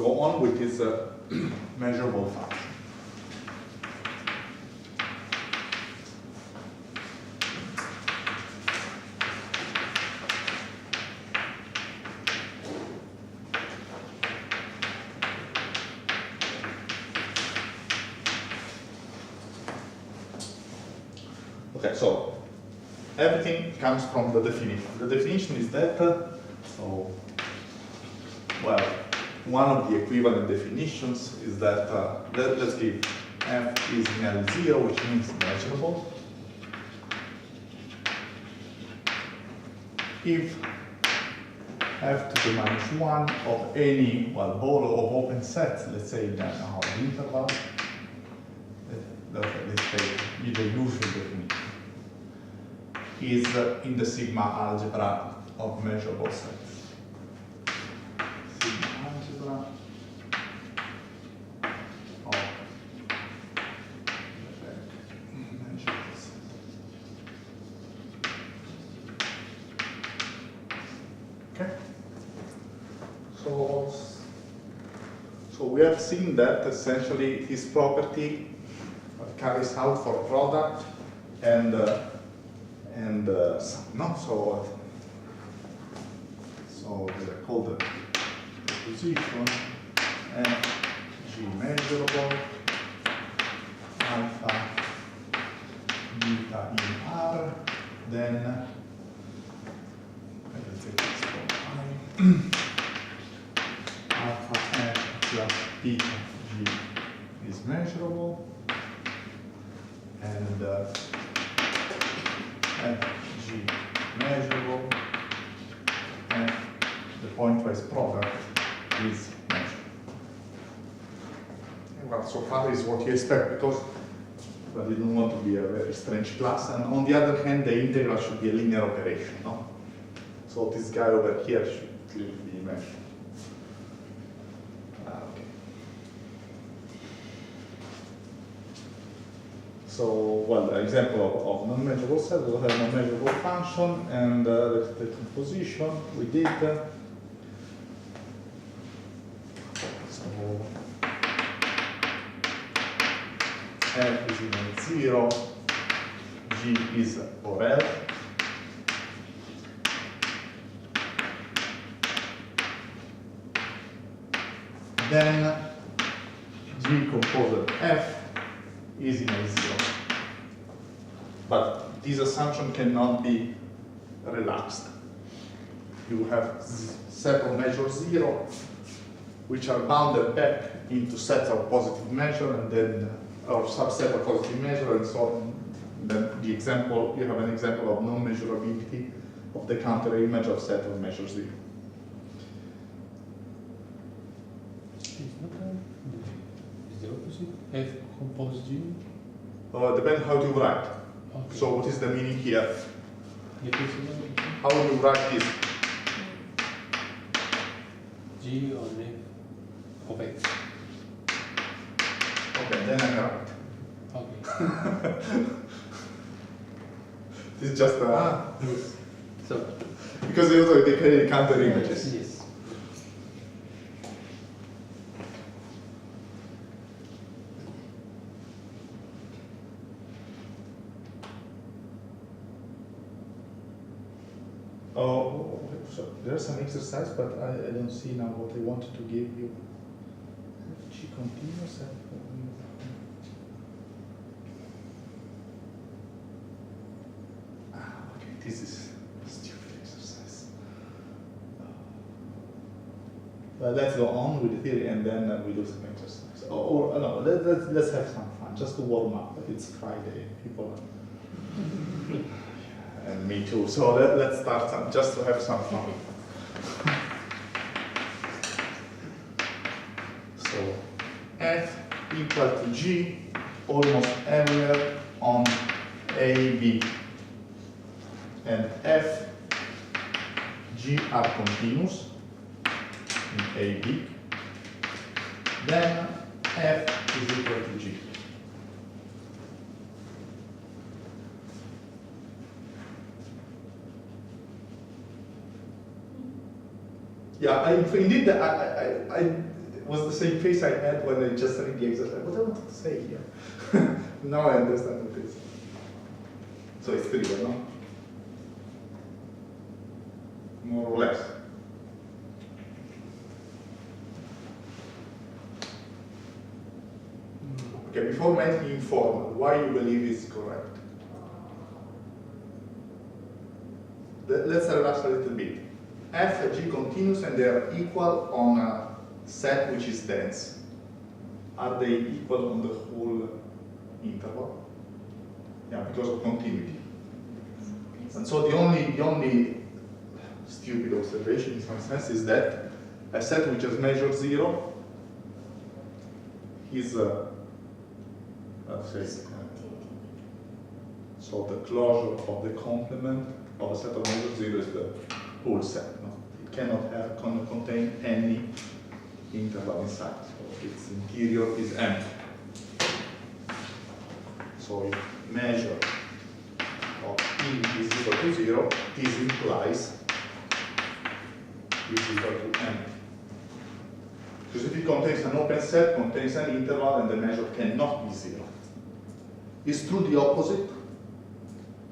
go on with this measurable function. Okay, so everything comes from the definition. The definition is that, well, one of the equivalent definitions is that, let's give f is nearly 0, which means measurable, if f to the minus 1 of any, well, ball of open sets, let's say in our interval, let's take the usual definition, is in the sigma algebra of measurable sets. Sigma algebra of measurable sets. Okay. So we have seen that essentially this property carries out for product and no, so they're called the position and G measurable alpha beta in R, then let's take this from I alpha F plus beta G is measurable, and G measurable, and the pointwise product is measurable. Well, so far is what you expect, because I didn't want to be a very strange class, and on the other hand, the integral should be a linear operation, no? So this guy over here should clearly be measured. Okay. So, well, the example of non-measurable set, we have a non-measurable function, and the composition we did. So, f is equal to 0, g is for L. Then g composed of f is in A0. But this assumption cannot be relaxed. You have set of measures 0, which are bounded back into sets of positive measure, and then or subset of positive measure, and so on. Then the example, you have an example of non-measurability of the counter image of set of measure 0. Is the opposite f composed G? Depends how to write. Okay. So what is the meaning here? How How do you write this? G on f of x. Okay, then I'm right. Okay. This is just Yes. So because they also they create counter images. yes. Oh, so there's some exercise, but I don't see now what I wanted to give you. G continuous. Okay, this is a stupid exercise. But let's go on with the theory, and then we do some exercise. Or no, let's have some fun, just to warm up. It's Friday, people are. And me too. So let's start just to have some fun. So f equal to g almost everywhere on A, B, and f, g are continuous in A, B. Then f is equal to g. Yeah, indeed, was the same face I had when I just read the exercise. What I wanted to say here. Now I understand what it is. So it's trivial, no? More or less. Okay, before making informal, why you believe it's correct? Let's relax a little bit. F and G continuous and they are equal on a set which is dense. Are they equal on the whole interval? Yeah, because of continuity. And so the only stupid observation in some sense is that a set which has measure 0 is let's say, so the closure of the complement of a set of measure 0 is the whole set. No? It cannot contain any interval inside. So its interior is empty. So if measure of E is equal to 0, this implies is equal to empty. Because if it contains an open set, contains an interval, and the measure cannot be 0. Is true the opposite?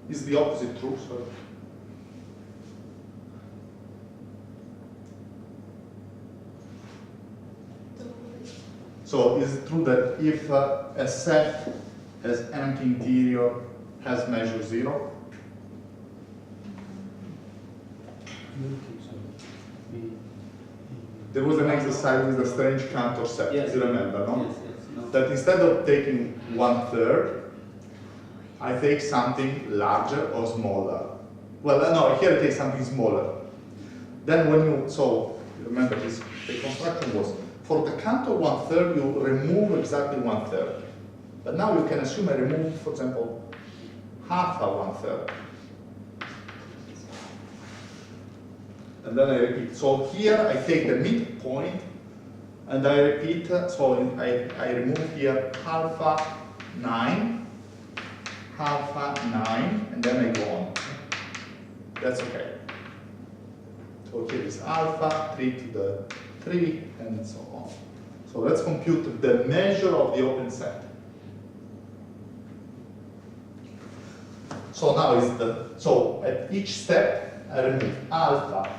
Is the opposite true? Sorry. So is it true that if a set has empty interior, has measure 0? There was an exercise with a strange Cantor set, yes. you remember, no? Yes, yes, no. That instead of taking 1/3, I take something larger or smaller. Well, no, here I take something smaller. Then when you, so remember this, the construction was, for the Cantor 1/3, you remove exactly 1/3. But now you can assume I remove, for example, half a 1/3. And then I repeat. So here I take the midpoint and I repeat, so I remove here alpha 9, and then I go on. That's okay. So here is alpha, 3 to the 3, and so on. So let's compute the measure of the open set. So now is the, so at each step I remove alpha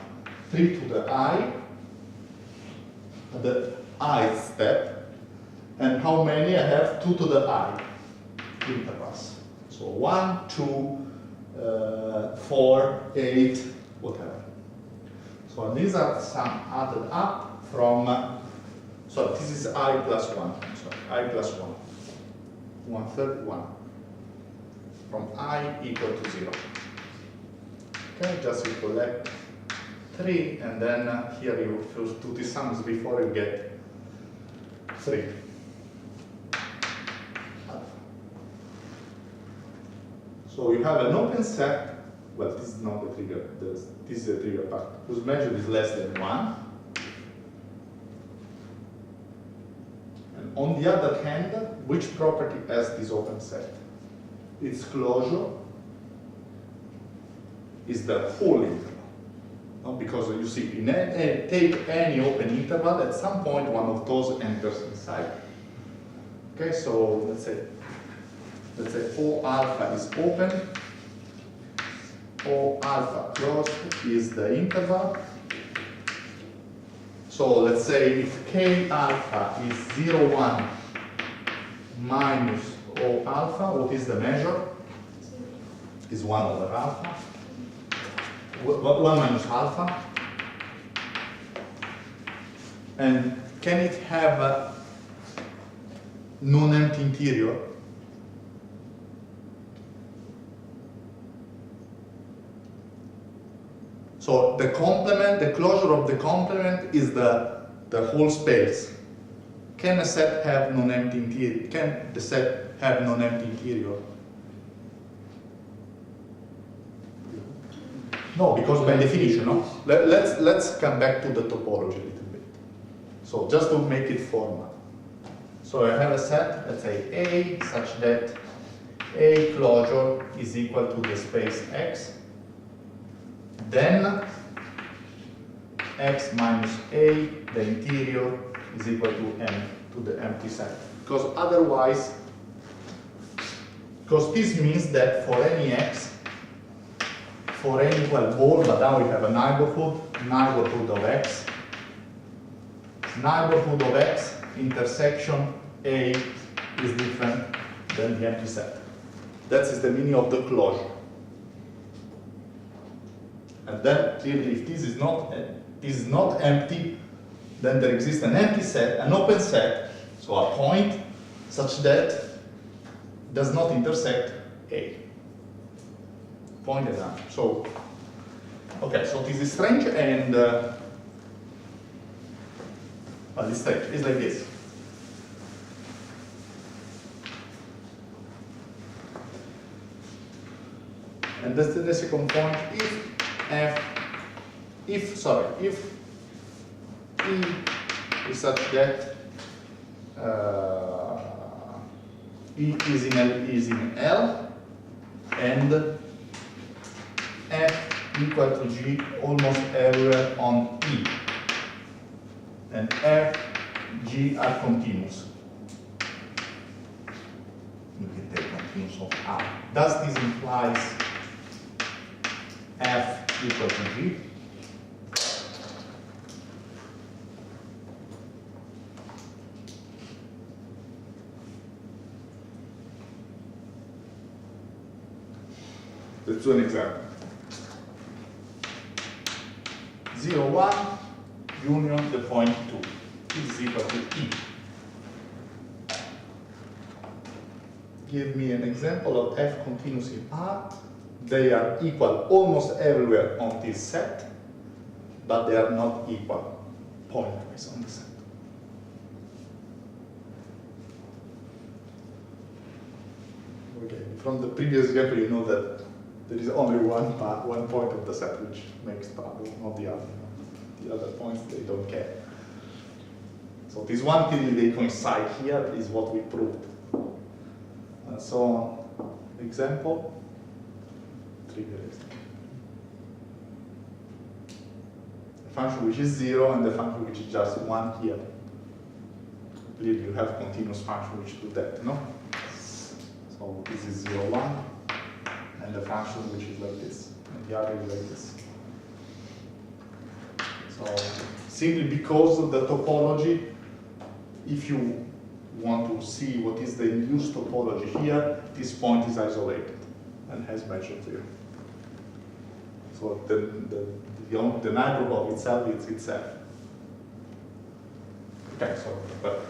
3 to the I, the I step, and how many I have 2 to the I intervals. So 1, 2, 4, 8, whatever. So and these are some added up from, so this is I plus 1, sorry, I plus 1, 1/3, from I equal to 0. Okay, just you collect 3, and then here you first do the sums before you get 3. So you have an open set. Well, this is not the trigger. This is the trigger part whose measure is less than 1. And on the other hand, which property has this open set? Its closure is the whole interval. No? Because you see, take any open interval, at some point one of those enters inside. Okay, so let's say O alpha is open, O alpha closed is the interval. So let's say if K alpha is 0, 1 minus O alpha, what is the measure? Is 1 over alpha. 1 minus alpha. And can it have a non-empty interior? So the complement, the closure of the complement is the whole space. Can a set have non-empty interior? Can the set have non-empty interior? No, because by definition, no. Let's come back to the topology a little bit. So just to make it formal. So I have a set, let's say A, such that A closure is equal to the space X. Then X minus A, the interior, is equal to n to the empty set. Because otherwise, because this means that for any x, for any ball, but now we have a neighborhood of x, neighborhood of x, intersection A is different than the empty set. That is the meaning of the closure. And then clearly, if this is not empty, then there exists an empty set, an open set, so a point such that does not intersect A. Point and answer. So, okay, so this is strange, and well, it's strange. It's like this. And that's the second point. If E is such that E is in L, and F equal to G almost everywhere on E, and F, G are continuous. You can take continuous of R. Does this implies F equal to G? Let's do an example. 0, 1, union the point 2 is equal to E. Give me an example of F continuous in R. They are equal almost everywhere on this set, but they are not equal pointwise on the set. Okay, from the previous example, you know that there is only one point of the set which makes trouble, not the other. The other points, they don't care. So this one thing they coincide here is what we proved. And so on. Example. Trigger example. A function which is 0 and the function which is just 1 here. Clearly you have continuous function which do that, no? So this is 0, 1. And the function which is like this, and the other is like this. So simply because of the topology, if you want to see what is the induced topology here, this point is isolated and has measure 0. So the neighborhood itself is itself. Okay, so but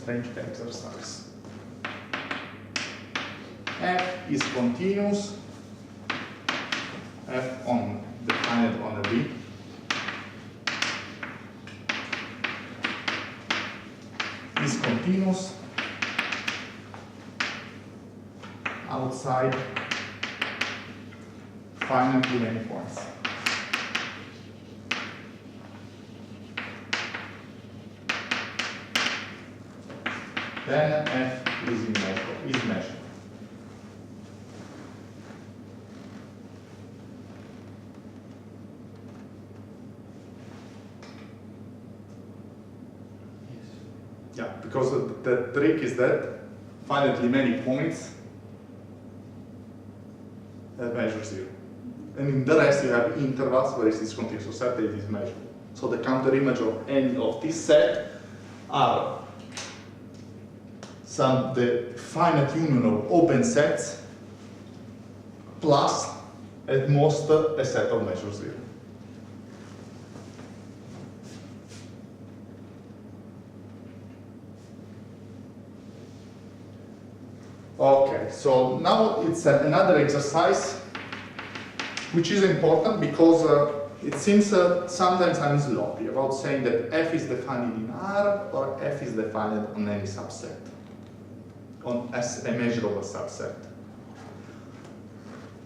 strange exercise. F is continuous. F on defined on a B. Is continuous outside finitely many points. Then F is measured. Yeah, because the trick is that finitely many points measure 0. And in the rest you have intervals where it is continuous, so set data is measured. So the counter image of any of this set are the finite union of open sets plus at most a set of measure 0. Okay, so now it's another exercise which is important because it seems sometimes I'm sloppy about saying that F is defined in R or F is defined on any subset, on as a measurable subset.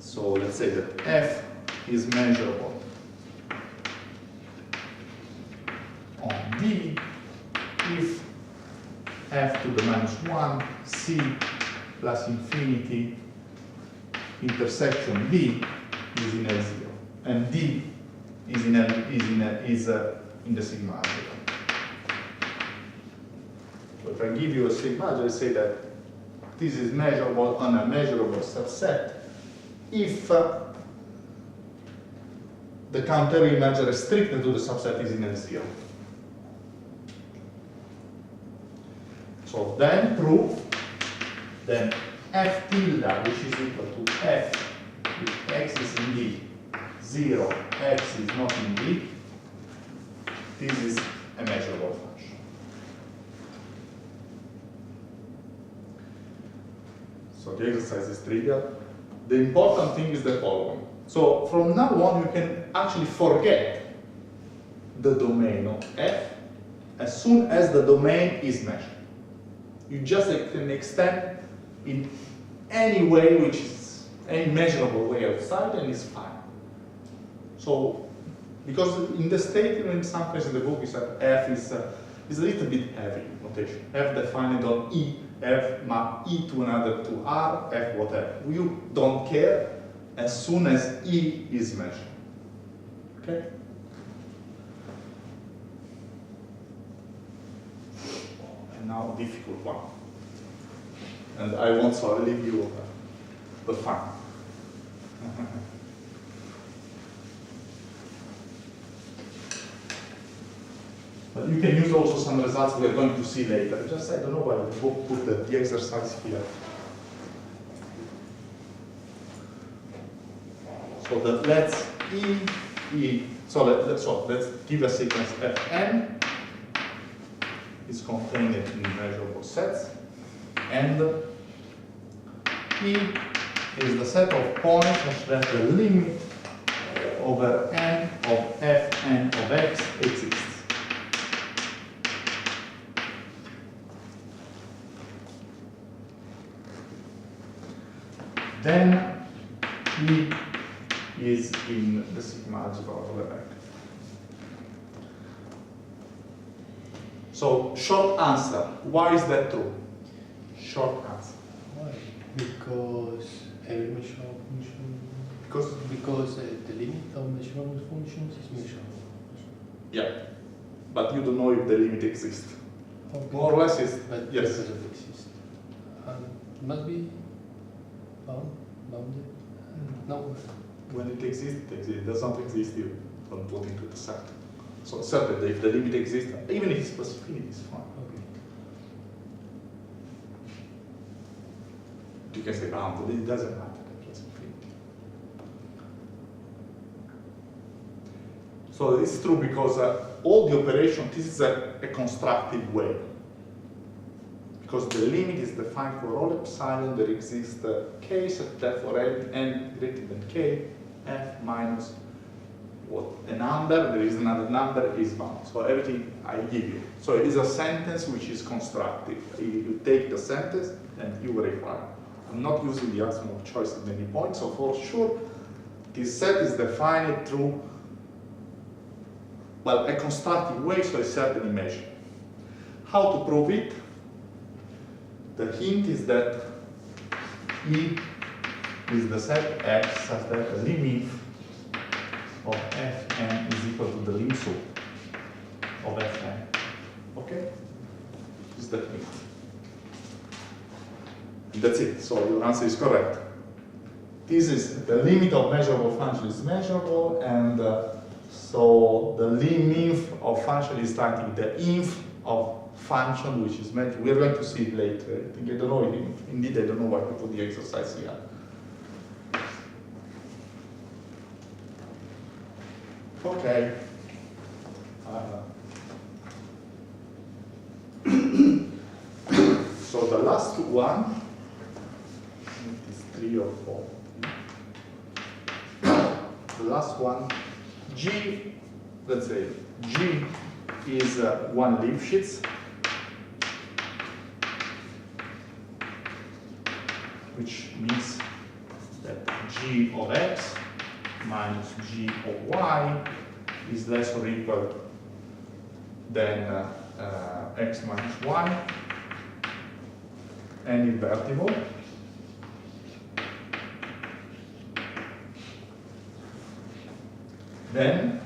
So let's say that f is measurable on D if f to the minus 1 c plus infinity intersection D is in L0 and D is in the sigma algebra. So if I give you a sigma algebra, I say that this is measurable on a measurable subset if the counter image restricted to the subset is in L0. So then prove then f tilde, which is equal to f if x is in D, 0, x is not in D, this is a measurable function. So the exercise is trivial. The important thing is the following. So from now on, you can actually forget the domain of f as soon as the domain is measured. You just can extend in any way which is any measurable way outside and is fine. So, because in the statement, in some places in the book, is that f is a little bit heavy notation. F defined on E, f map E to another to R, f whatever. You don't care as soon as E is measured. Okay? And now a difficult one. And I won't leave you the fun. But you can use also some results we are going to see later. Just I don't know why the book put the exercise here. So that let's let's give a sequence Fn is contained in measurable sets, and E is the set of points such that the limit over n of Fn of x exists. Then E is in the sigma algebra of the vector. So, short answer. Why is that true? Short answer. Why? Because every measurable function. Because the limit of measurable functions is measurable. Yeah, but you don't know if the limit exists. Okay. More or less, is But yes. it doesn't exist. It must be bounded. No. When it exists, it exists. It does not exist, you don't put into the set. So certainly, if the limit exists, even if it's plus infinity, it's fine. Okay. You can say bounded, it doesn't matter, plus infinity. So it's true because all the operation, this is a constructive way. Because the limit is defined for all epsilon, there exists a k such that for n greater than k, f minus what a number, there is another number, is bound. So everything I give you. So it is a sentence which is constructive. You take the sentence and you verify. I'm not using the axiom of choice at many points, so for sure, this set is defined through, well, a constructive way, so it's certainly measured. How to prove it? The hint is that E is the set X such that the limit of Fn is equal to the lim sup of Fn. Okay? This is the hint. That's it. So your answer is correct. This is the limit of measurable function is measurable, and so the lim-inf of function is starting the inf of function which is measured. We're going to see it later. I think I don't know if, indeed I don't know why we put the exercise here. Okay. So the last one, it is 3 or 4. The last one, G, let's say G is one Lipschitz, which means that G g of x minus g of y is less or equal than x minus y, and invertible. Then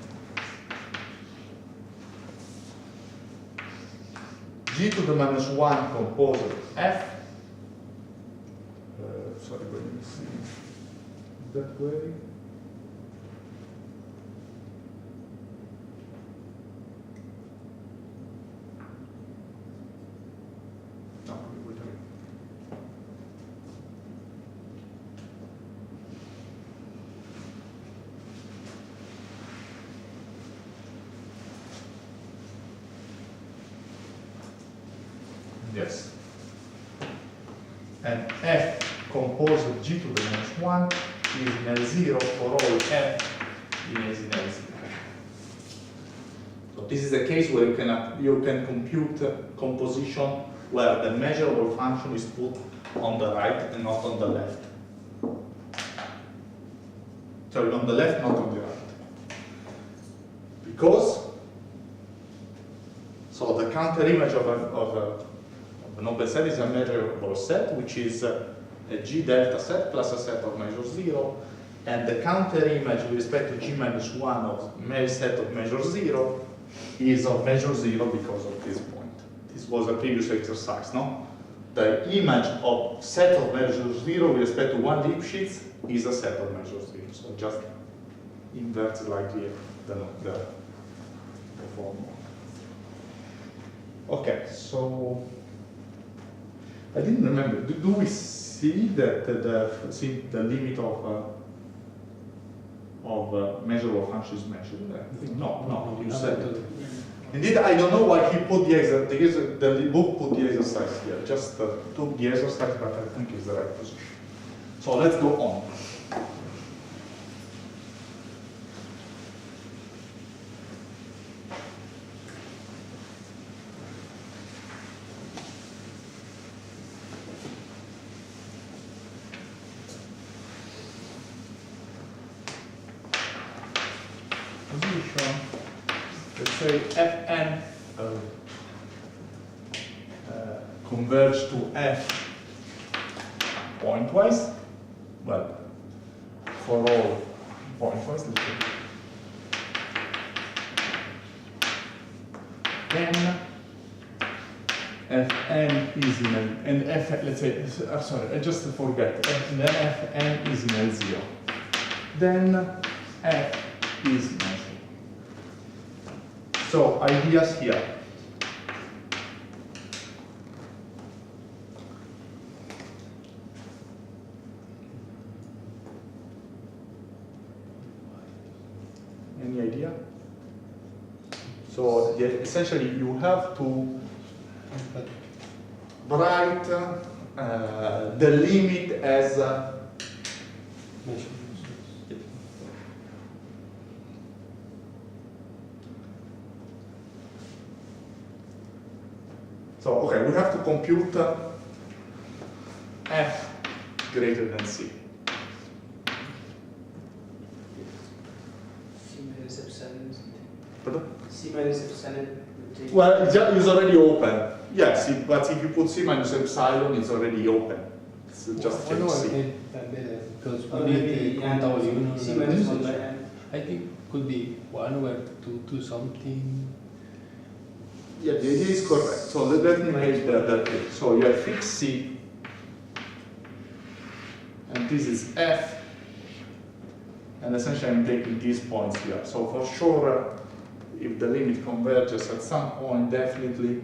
g to the minus 1 composed of f. Sorry, let me see that way. No, wait a minute. Yes. And f composed of g to the minus 1 is in L0 for all f is in L0. So this is a case where you can compute composition where the measurable function is put on the right and not on the left. Sorry, on the left, not on the right. Because, so the counter image of an open set is a measurable set, which is a G delta set plus a set of measure 0, and the counter image with respect to G minus 1 of set of measure 0 is of measure 0 because of this point. This was a previous exercise, no? The image of set of measure 0 with respect to one Lipschitz is a set of measure 0. So just invert slightly the formula. Okay, so I didn't remember. Do we see that the limit of measurable function is measured? No, you said it. Indeed, I don't know why he put the book put the exercise here. Just took the exercise, but I think it's the right position. So let's go on. Let's say Fn converge to F pointwise. Well, for all pointwise, let's say. Then Fn is in L, and F, let's say, sorry, I just forget. Then Fn is in L0. Then F is in L0. So ideas here. Any idea? So essentially you have to write the limit as so, okay, we have to compute f greater than c. C minus epsilon, isn't it? Pardon? C minus epsilon. Well, it's already open. Yes, but if you put c minus epsilon, it's already open. It's just change c. Because Or we maybe need the C minus 1 by n. I think could be 1 over 2 something. Yeah, the idea is correct. So let me make that. So you have fixed c, and this is f, and essentially I'm taking these points here. So for sure, if the limit converges at some point, definitely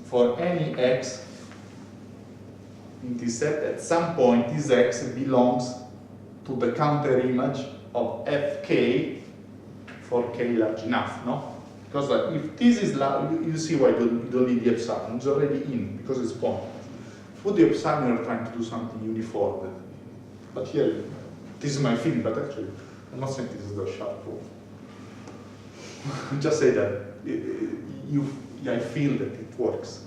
for any x in this set, at some point this x belongs to the counter image of fk for k large enough, no? Because if this is large, you see why you don't need the epsilon. It's already in because it's pointed. Put the epsilon, you're trying to do something uniform. But here, this is my feeling. But actually, I'm not saying this is the sharp rule. Just say that I feel that it works.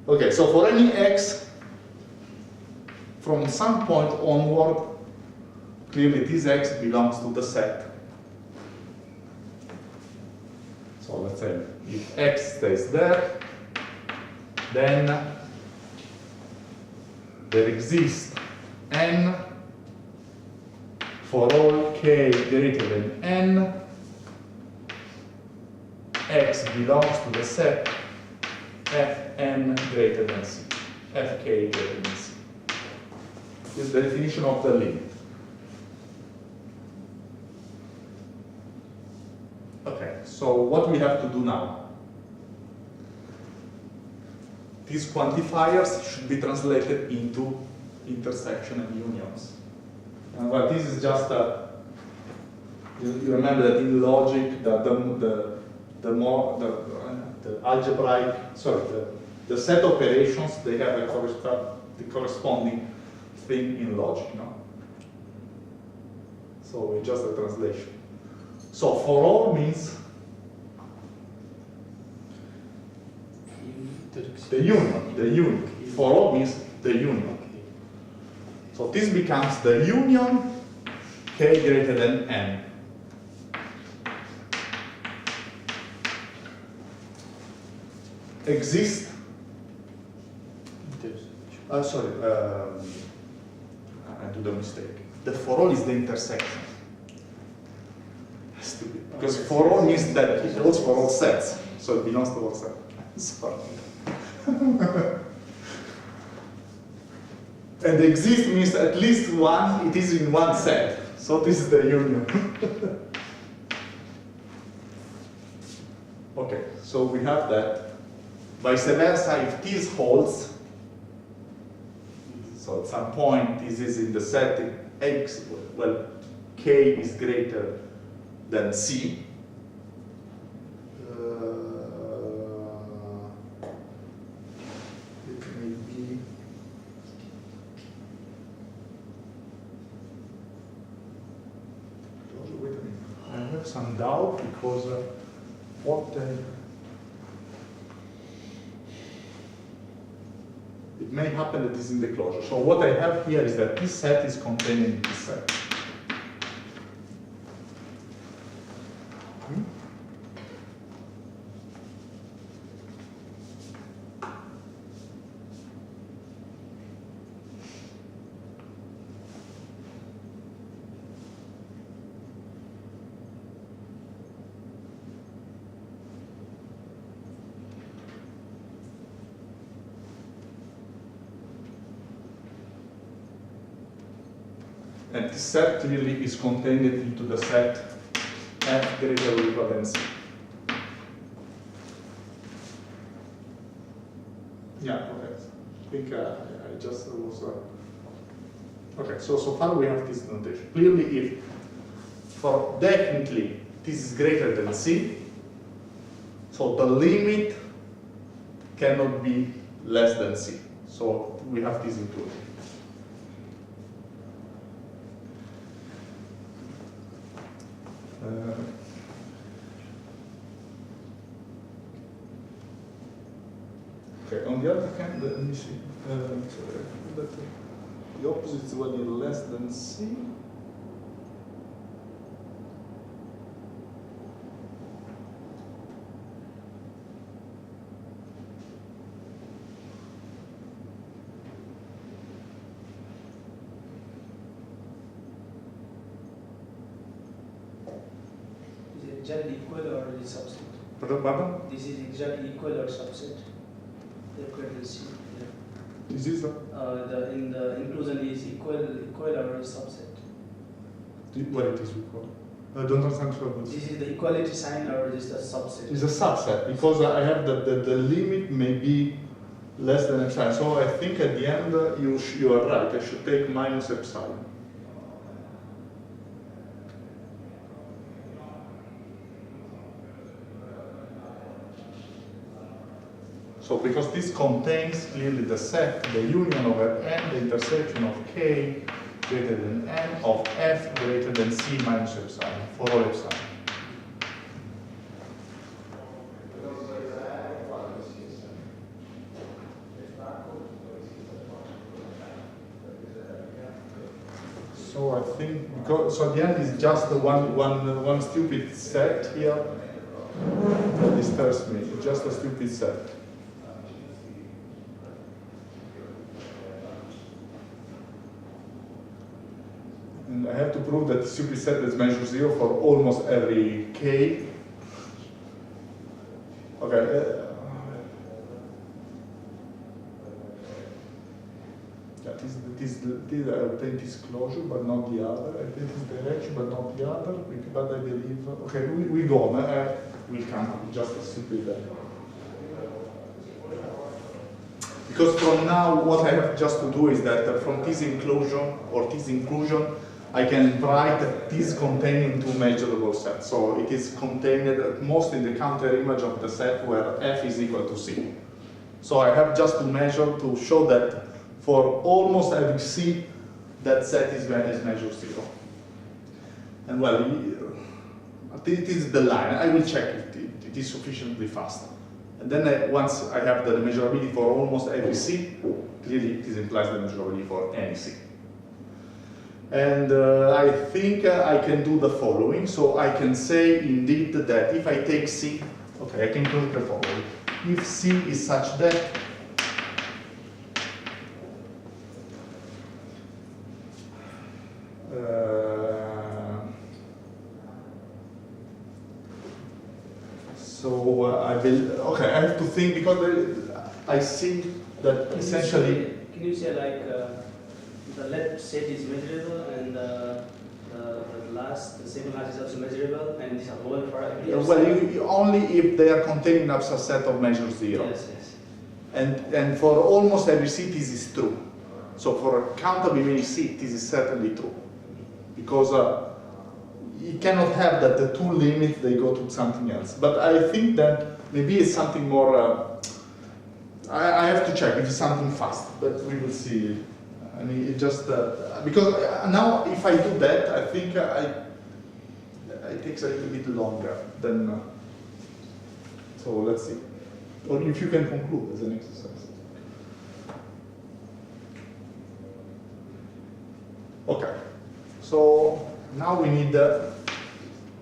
Okay, so for any x, from some point onward, clearly this X belongs to the set. So let's say if X stays there, then there exists N for all K greater than N, X belongs to the set Fn greater than C, Fk greater than C. This is the definition of the limit. Okay, so what we have to do now? These quantifiers should be translated into intersection and unions. Well, this is just a, you remember that in logic, the algebraic, sorry, the set operations, they have the corresponding thing in logic, no? So it's just a translation. So for all means the union. For all means the union. So this becomes the union K greater than N. Exist. Sorry, I do the mistake. The for all is the intersection. Stupid. Because for all means that it goes for all sets. So it belongs to all sets. Sorry. And exist means at least one, it is in one set. So this is the union. Okay, so we have that. Vice versa, if this holds, so at some point this is in the set X, well, K is greater than C. It may be wait a minute. I have some doubt because it may happen that this is in the closure. So what I have here is that this set is contained in this set. And this set clearly is contained into the set F greater or equal than C. Yeah, okay. I think I just was. Okay, so far we have this notation. Clearly, if for definitely this is greater than C, so the limit cannot be less than C. So we have this included. Okay, on the other hand, let me see. The opposite is when you're less than C. Exactly equal or is subset? Pardon? This is exactly equal or subset. The equivalency. Yeah. This is the inclusion is equal or is subset. What it is equal? I don't understand what this is the equality sign or is the subset? It's a subset because I have the limit may be less than epsilon. So I think at the end you are right. I should take minus epsilon. So because this contains clearly the set, the union over N, the intersection of K greater than N of F greater than C minus epsilon for all epsilon. So I think, because, so at the end is just one stupid set here that disturbs me, just a stupid set. And I have to prove that the stupid set is measure 0 for almost every k. Okay. This I obtain this closure, but not the other. I obtain this direction, but not the other. But I believe. Okay, we go on. We'll come up with just a stupid. Because from now, what I have just to do is that from this inclusion or this inclusion, I can write this containing two measurable sets. So it is contained at most in the counter image of the set where f is equal to c. So I have just to measure to show that for almost every c, that set is measure 0. And well, it is the line. I will check if it is sufficiently fast. And then once I have the measurability for almost every c, clearly this implies the measurability for any c. And I think I can do the following. So I can say indeed that if I take c, okay, I can do the following. If c is such that I will, okay, I have to think because I see that essentially. Can you say like the left set is measurable and the second last is also measurable and these are all for every well, only if they are containing a subset of measure 0. Yes, yes. And for almost every c, this is true. So for countable many c, this is certainly true. Because you cannot have that the two limits, they go to something else. But I think that maybe it's something more, I have to check if it's something fast, but we will see. I mean, it just, because now if I do that, I think it takes a little bit longer than, so let's see. Or if you can conclude as an exercise. Okay, so now we need to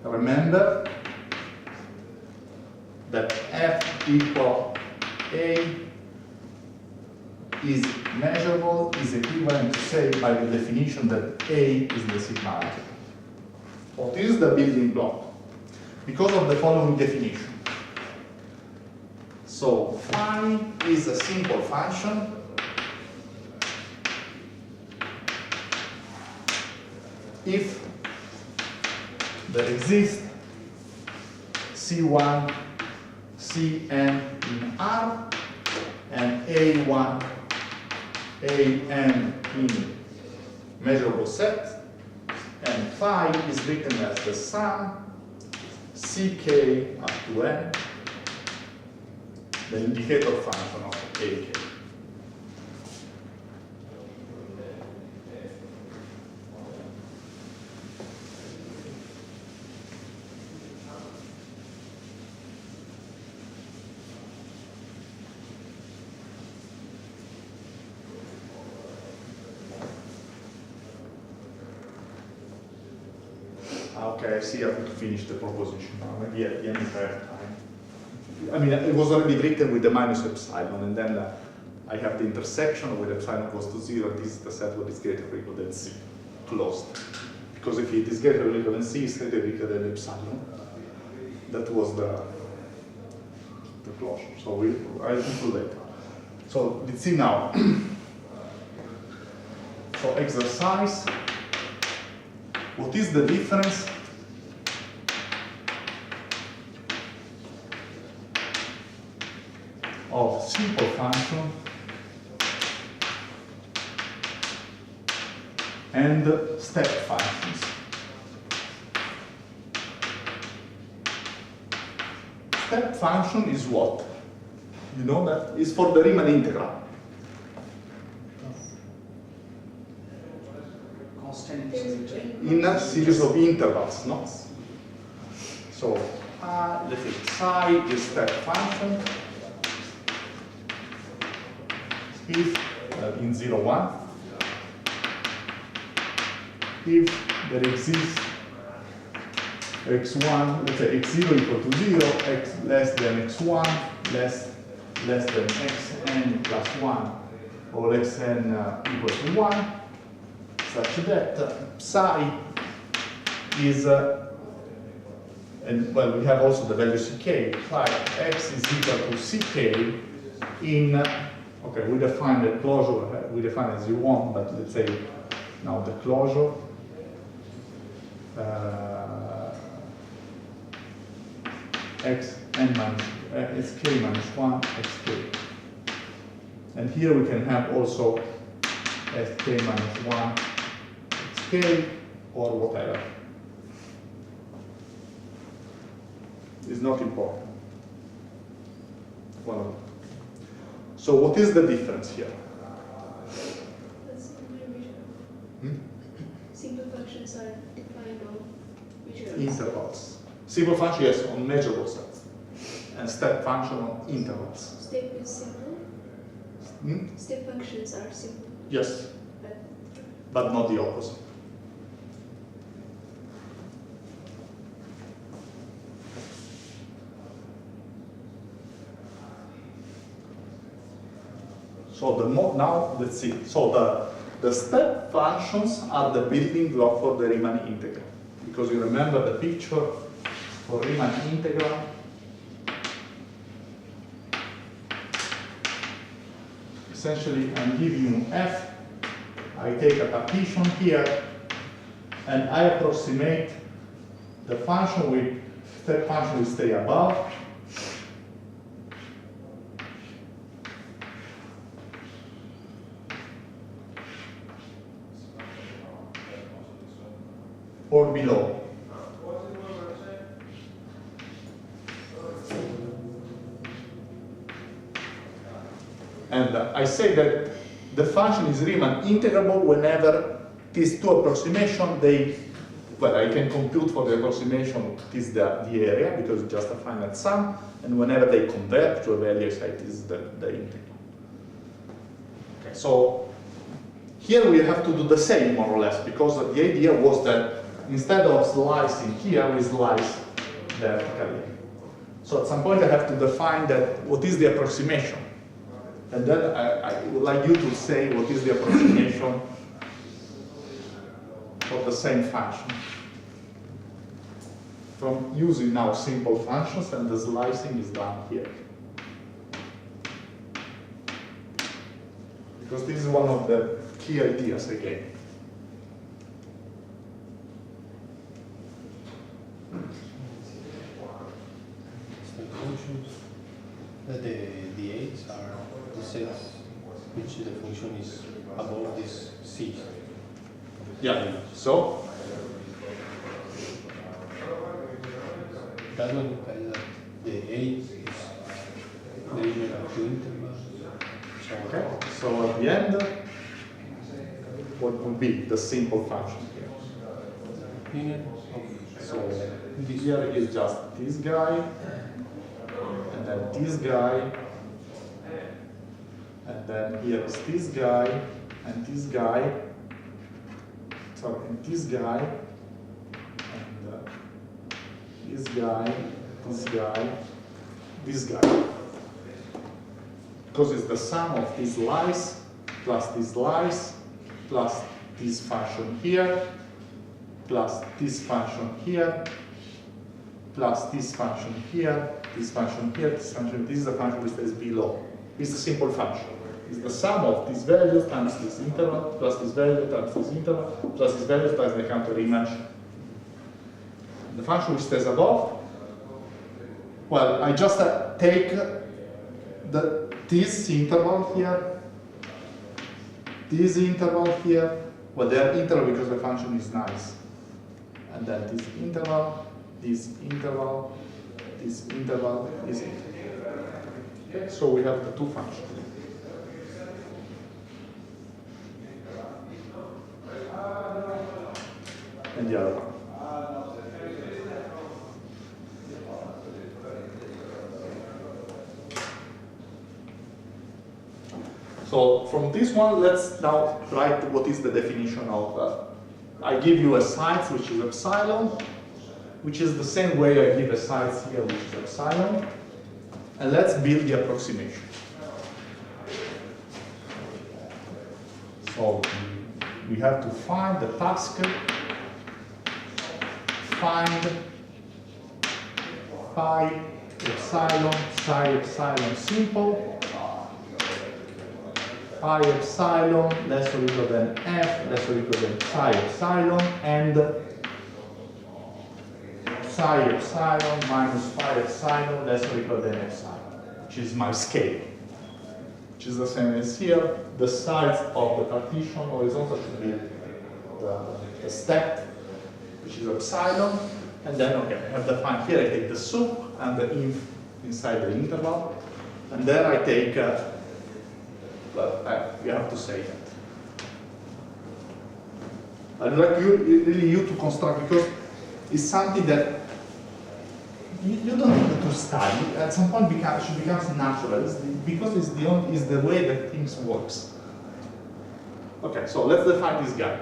remember that f equal a is measurable is equivalent to say by the definition that a is the sigmoid. What is the building block? Because of the following definition. So phi is a simple function if there exists C1, Cn in R, and A1, An in measurable set, and phi is written as the sum Ck up to n, the indicator function of Ak. Okay, I see I have to finish the proposition now. Maybe at the end if I have time. I mean, it was already written with the minus epsilon, and then I have the intersection where epsilon goes to 0. This is the set where it's greater or equal than C, closed. Because if it is greater or equal than C, it's greater or equal than epsilon. That was the closure. So I'll conclude later. So let's see now. So exercise. What is the difference of simple function and step functions? Step function is what? You know that is for the Riemann integral. In a series of intervals, no? So, let's say psi is step function if in 0, 1 if there exists x1, let's say x0 equal to 0, x less than x1, less than xn plus 1, or xn equal to 1, such that psi is, and well, we have also the value ck, psi x is equal to ck in, okay, we define the closure, we define it as you want, but let's say now the closure. Xn minus sk minus 1 xk. And here we can have also sk minus 1 xk or whatever. It's not important. One of them. So what is the difference here? Simple functions are defined on measurables. Intervals. Simple function, yes, on measurable sets. And step function on intervals. Step is simple. Hmm? Step functions are simple. Yes, but not the opposite. So now let's see. So the step functions are the building block for the Riemann integral. Because you remember the picture for Riemann integral. Essentially, I'm giving you f. I take a partition here, and I approximate the function with step function will stay above. Or below. And I say that the function is Riemann integrable whenever these two approximations, well, I can compute for the approximation it is the area, because it's just a finite sum, and whenever they convert to a value, I say it is the integral. Okay, so here we have to do the same, more or less, because the idea was that instead of slicing here, we slice vertically. So at some point I have to define that what is the approximation. And then I would like you to say what is the approximation for the same function. From using now simple functions, and the slicing is done here. Because this is one of the key ideas again. Functions. The A's are the sets which the function is above this C. Yeah, so that one implies that the A is the linear of two intervals. okay. So at the end, what would be the simple function here? Linear of So this here is just this guy, and then this guy, and then here is this guy, and this guy, sorry, and this guy, and this guy, this guy, this guy. Because it's the sum of these lies plus these lies plus this function here plus this function here plus this function here, this function here, this function. This is the function which is below. It's a simple function. It's the sum of this value times this interval plus this value times this interval plus this value plus the counter image. The function which stays above, well, I just take this interval here, this interval here. Well, they are interval because the function is nice. And then this interval, this interval, this interval, this interval. Okay, so we have the two functions. And the other one. So from this one, let's now write what is the definition of I give you a size which is epsilon, which is the same way I give a size here which is epsilon. And let's build the approximation. So we have to find the task, find phi epsilon, psi epsilon simple, phi epsilon less or equal than f less or equal than psi epsilon, and psi epsilon minus phi epsilon less or equal than epsilon, which is my scale, which is the same as here. The size of the Cartesian horizontal should be the step, which is epsilon, and then okay, I have defined here, I take the sup and the inf inside the interval, and then I take, you have to say that. I'd like really you to construct, because it's something that you don't need to study. At some point, should become natural, because it's the way that things works. Okay, so let's define this guy.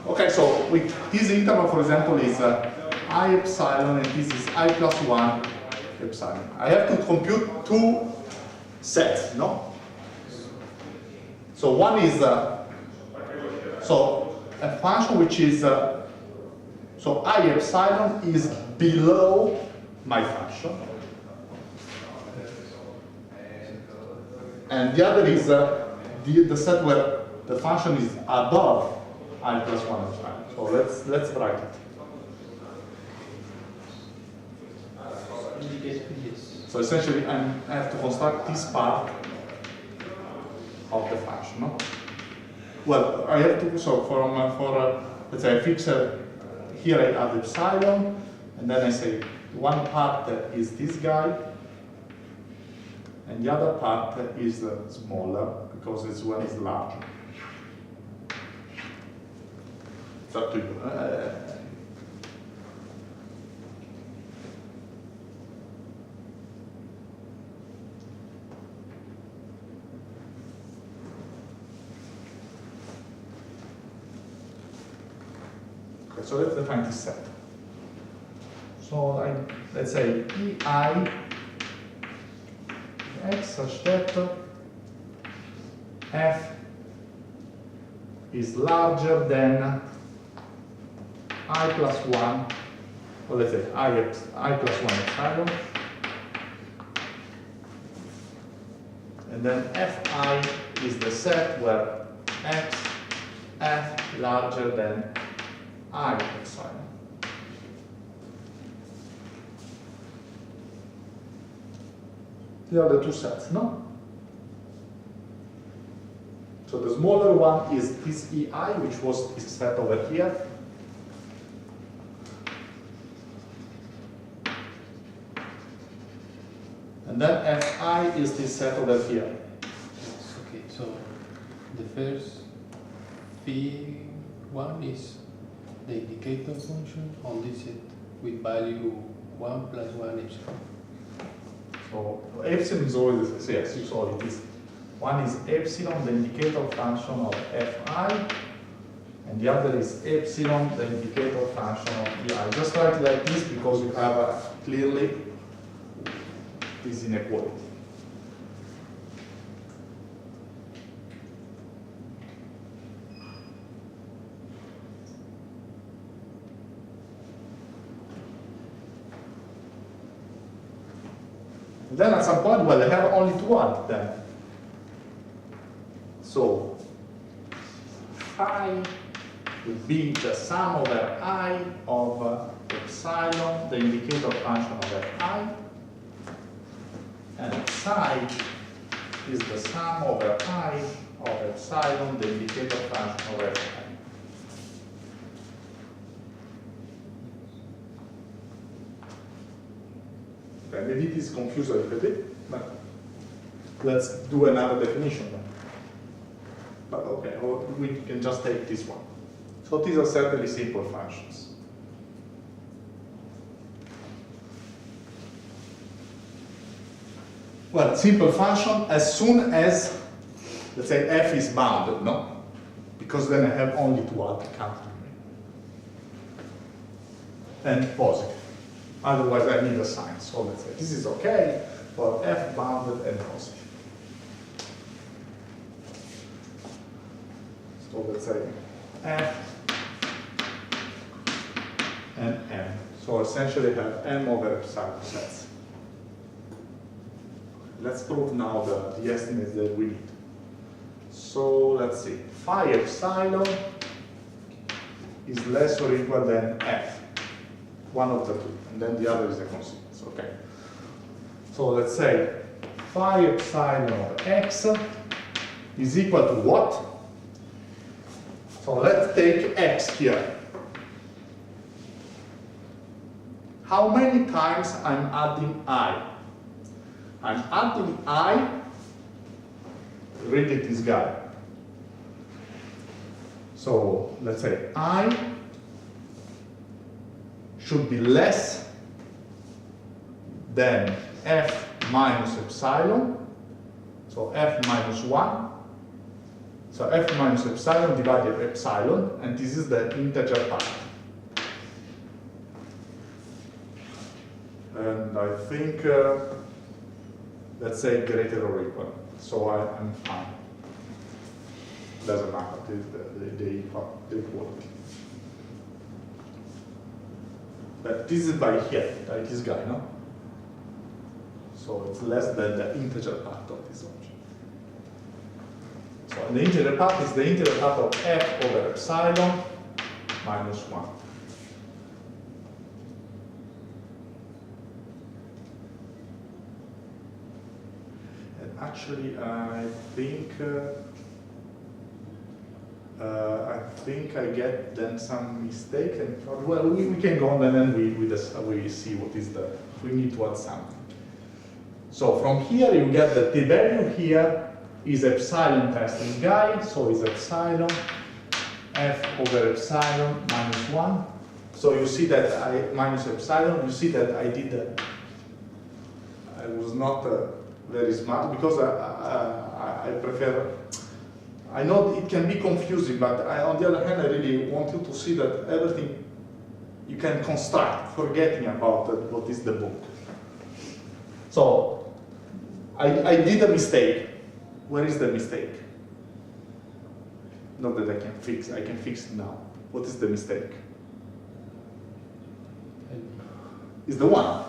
Okay, so this interval, for example, is I epsilon, and this is I plus 1 epsilon. I have to compute two sets, no? So one is so a function which is so I epsilon is below my function, and the other is the set where the function is above I plus 1 epsilon. So let's write it. So essentially, I have to construct this part of the function. No? Well, I have to, so for let's say I fix here I add epsilon, and then I say one part is this guy, and the other part is smaller because this one is larger. It's up to you. Okay, so let's define this set. So let's say EI x such that f is larger than I plus 1, or let's say I plus 1 epsilon, and then fi is the set where f larger than I epsilon. These are the two sets, no? So the smaller one is this EI, which was this set over here. And then fi is this set over here. Yes, okay, so the first P1 is the indicator function on this set with value 1 plus 1 epsilon. So epsilon is always, yes, so it is. One is epsilon, the indicator function of fi, and the other is epsilon, the indicator function of ei. Just write it like this because you have clearly this inequality. And then at some point, well, I have only to add then. So phi would be the sum over I of epsilon, the indicator function of fi, and psi is the sum over I of epsilon, the indicator function of fi. Okay, maybe it is confused a little bit, but let's do another definition then. But okay, or we can just take this one. So these are certainly simple functions. Well, simple function as soon as, let's say, f is bounded, no? Because then I have only to add the counter and positive. Otherwise, I need a sign. So let's say this is okay for f bounded and positive. So let's say f and m. So essentially, I have m over epsilon sets. Let's prove now the estimates that we need. So let's see, phi epsilon is less or equal than f, one of the two, and then the other is a consequence, okay. So let's say phi epsilon of x is equal to what? So let's take x here. How many times I'm adding I? I'm adding I, read it this guy. So let's say I should be less than f minus epsilon, so f minus 1. So f minus epsilon divided by epsilon, and this is the integer part. And I think, let's say greater or equal. So I'm fine. Doesn't matter, the equality. But this is by here, by this guy, no? So it's less than the integer part of this object. So the integer part is the integer part of f over epsilon minus 1. And actually, I think I get then some mistake. And well, we can go on and then we see what is the, we need to add something. So from here you get that the value here is epsilon times this guy, so it's epsilon f over epsilon minus 1. So you see that I minus epsilon, you see that I did that. I was not very smart because I prefer, I know it can be confusing, but on the other hand, I really want you to see that everything you can construct, forgetting about what is the book. So I did a mistake. Where is the mistake? Not that I can fix it now. What is the mistake? It's the 1.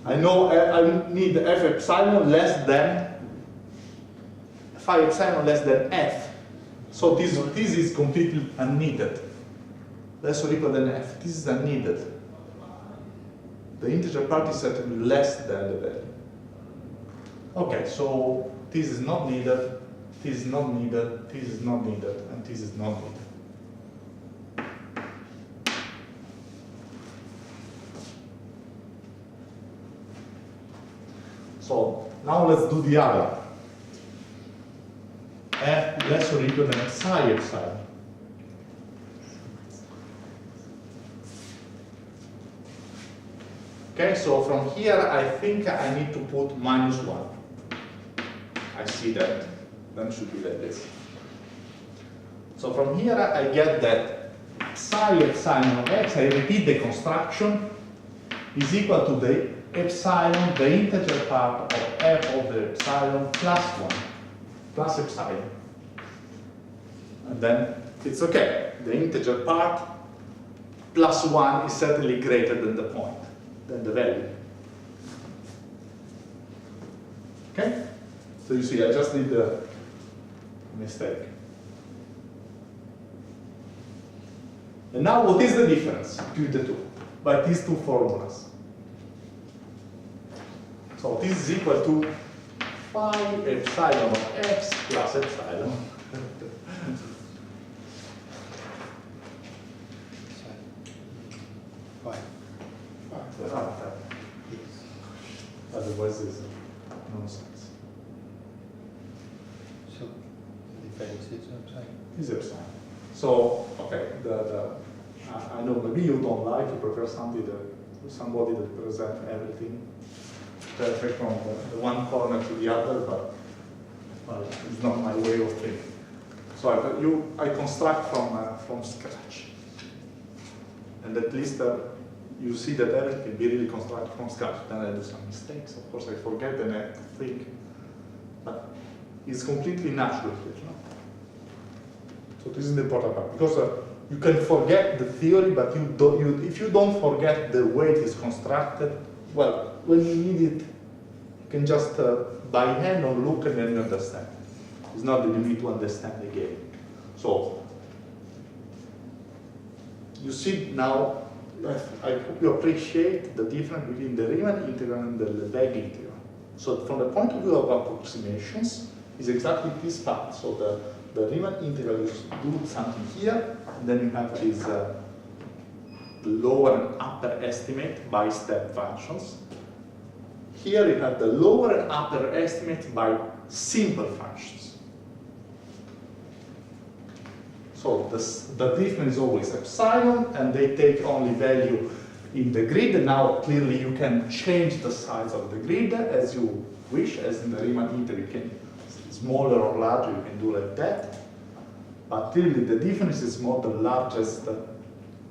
I know I need f epsilon less than phi epsilon less than f. So this is completely unneeded. Less or equal than f. This is unneeded. The integer part is certainly less than the value. Okay, so this is not needed, this is not needed, this is not needed, and this is not needed. So now let's do the other. F less or equal than psi epsilon. Okay, so from here I think I need to put minus 1. I see that. Then should be like this. So from here I get that psi epsilon of x, I repeat the construction, is equal to the epsilon, the integer part of f over epsilon plus 1, plus epsilon. And then it's okay. The integer part plus 1 is certainly greater than the point, than the value. Okay? So you see, I just did a mistake. And now what is the difference between the two? By these two formulas. So this is equal to phi epsilon of x plus epsilon. Otherwise it's nonsense. So the difference is epsilon. Is epsilon. So okay, I know maybe you don't like, you prefer somebody that presents everything. perfect from the one corner to the other, but well, it's not my way of thinking. So I construct from scratch. And at least you see that everything can be really constructed from scratch. Then I do some mistakes, of course I forget and I have to think. But it's completely natural here. No? So this is the important part, because you can forget the theory, but if you don't forget the way it is constructed, well, when you need it, you can just by hand or look and then you understand. It's not that you need to understand the game. So, you see now, I hope you appreciate the difference between the Riemann integral and the Lebesgue integral. So from the point of view of approximations, is exactly this part. So the Riemann integral is do something here, and then you have these lower and upper estimate by step functions. Here you have the lower and upper estimate by simple functions. So the difference is always epsilon, and they take only value in the grid. And now clearly you can change the size of the grid as you wish, as in the Riemann integral, you can smaller or larger, you can do like that. But clearly the difference is more the largest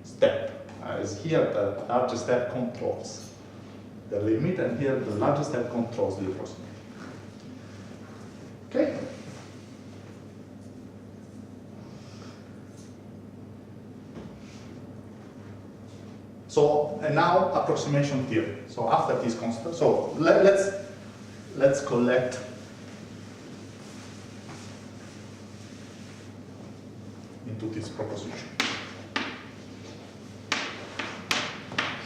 step. As here the largest step controls the limit, and here the largest step controls the approximation. Okay? So, and now approximation theory. So after this constant, so let's collect into this proposition.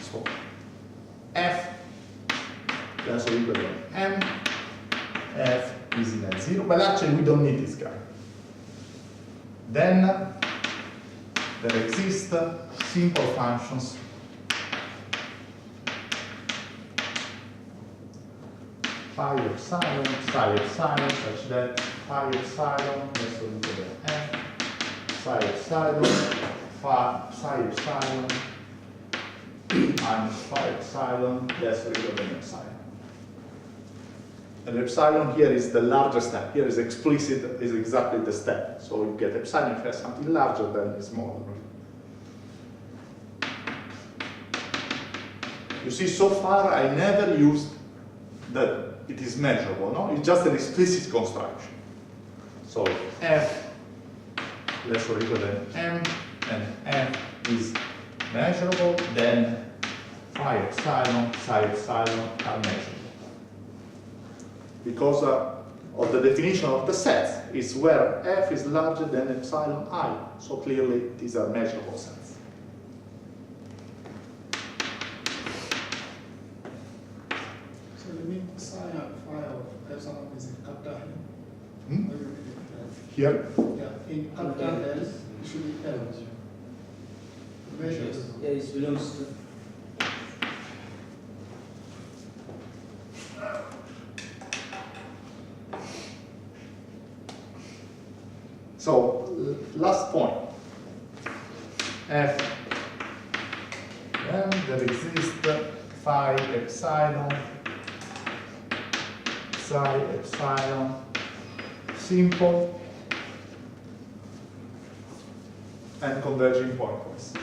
So f less or equal to m, f is in L0, but actually we don't need this guy. Then there exist simple functions phi epsilon, psi epsilon, such that phi epsilon less or equal to m, psi epsilon, psi epsilon minus phi epsilon less or equal to epsilon. And epsilon here is the largest step. Here is explicit, is exactly the step. So you get epsilon if you have something larger than smaller. You see, so far I never used that it is measurable, no? It's just an explicit construction. So f less or equal than m, and f is measurable, then phi epsilon, psi epsilon are measurable. Because of the definition of the sets, is where f is larger than epsilon I. So clearly these are measurable sets. So you mean psi of phi of epsilon is in capital L? Hmm? Or you read it? Here? Yeah, in capital L, it should be L. Measures. Yeah, it belongs to. So, last point. F, then there exists phi epsilon, psi epsilon, simple, and converging pointwise.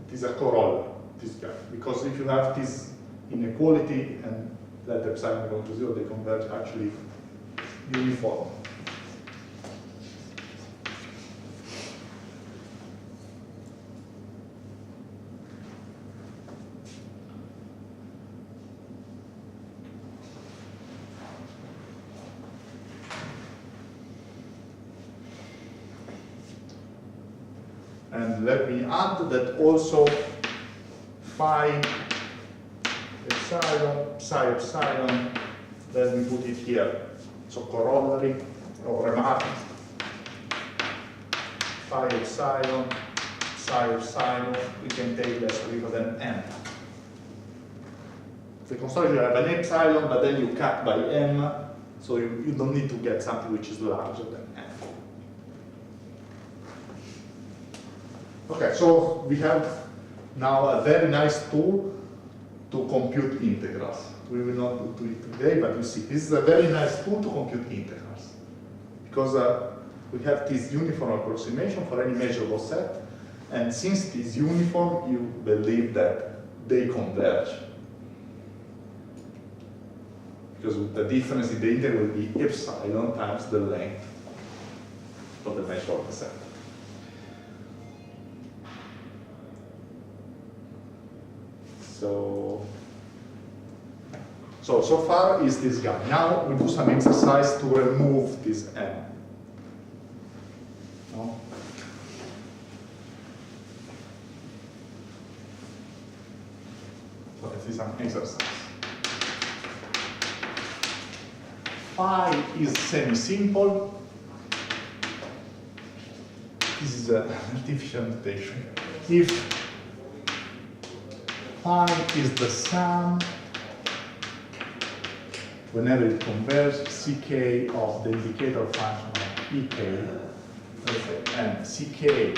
It is a corollary. This guy, because if you have this inequality and let epsilon go to 0, they converge actually uniform. And let me add that also phi epsilon, psi epsilon, let me put it here. So corollary or remark, phi epsilon, psi epsilon, we can take less or equal than m. The construction you have an epsilon, but then you cut by m, so you don't need to get something which is larger than m. Okay, so we have now a very nice tool to compute integrals. We will not do it today, but you see, this is a very nice tool to compute integrals. Because we have this uniform approximation for any measurable set, and since it is uniform, you believe that they converge. Because the difference in the integral will be epsilon times the length of the measure of the set. So far is this guy. Now we do some exercise to remove this m. No? So let's do some exercise. Phi is semi-simple. This is an artificial notation. If phi is the sum, whenever it converges, ck of the indicator function of ek, and ck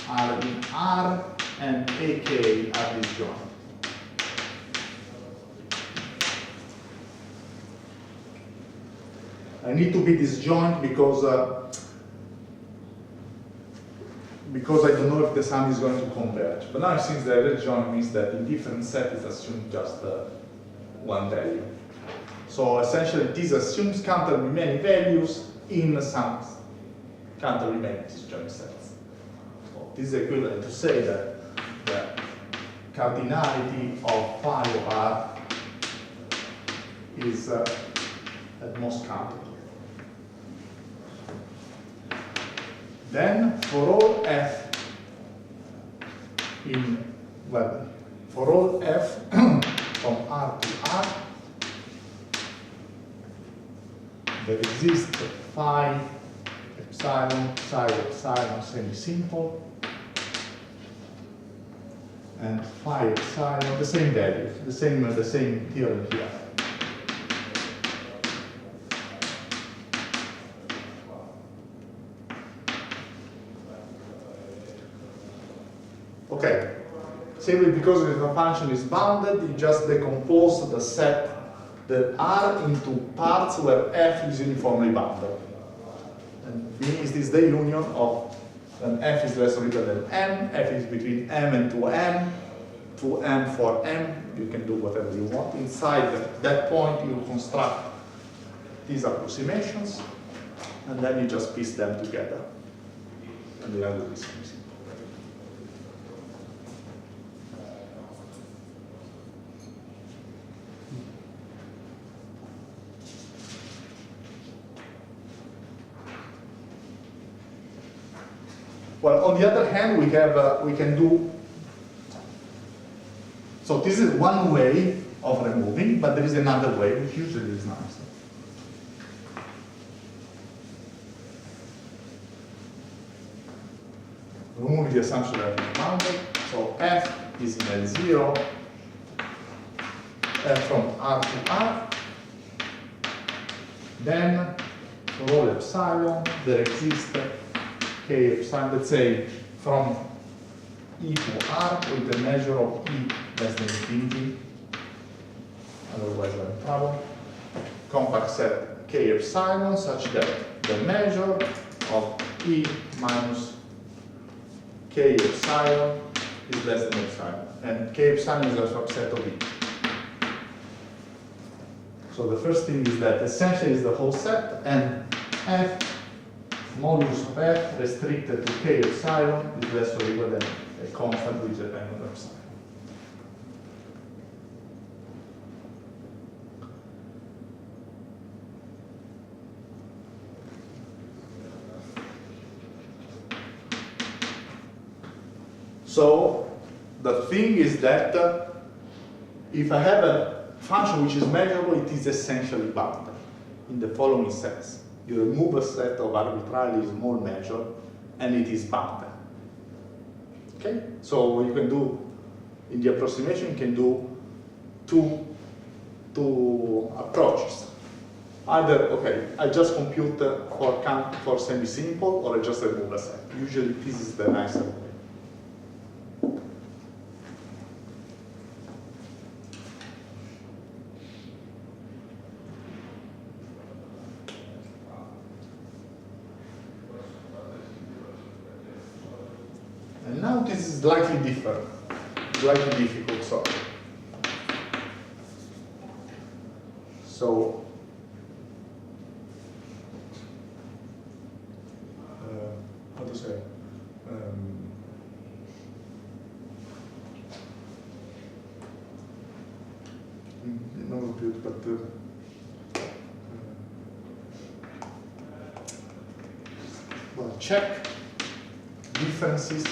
are in R, and ak are disjoint. I need to be disjoint because I don't know if the sum is going to converge. But now since they're disjoint means that in different sets it assumes just one value. So essentially this assumes counter-Riemannian values in some counter-Riemannian disjoint sets. So this is equivalent to say that the cardinality of phi of R is at most countable. Then for all f for all f from R to R, there exists phi epsilon, psi epsilon semi-simple, and phi epsilon, the same value, the same theorem here. Okay, simply because the function is bounded, you just decompose the set, the R, into parts where f is uniformly bounded. And means this is the union of when f is less or equal than m, f is between m and 2m for m, you can do whatever you want. Inside that point, you construct these approximations, and then you just piece them together. And the other is simple. Well, on the other hand, we can do, so this is one way of removing, but there is another way, which usually is nice. Remove the assumption that it's bounded, so f is in L0, f from R to R, then for all epsilon, there exists k epsilon, let's say from E to R with the measure of E less than infinity, otherwise we're in trouble. Compact set k epsilon such that the measure of E minus k epsilon is less than epsilon, and k epsilon is a subset of E. So the first thing is that essentially is the whole set, and f modulus of f restricted to k epsilon is less or equal than a constant which depends on epsilon. So the thing is that if I have a function which is measurable, it is essentially bounded in the following sense. You remove a set of arbitrarily small measure, and it is bounded. Okay? So you can do, in the approximation, you can do two approaches. Either, okay, I just compute for semi-simple, or I just remove a set. Usually this is the nicer way. And now this is slightly different, slightly difficult, sorry. So, how to say? Not compute, but well, check differences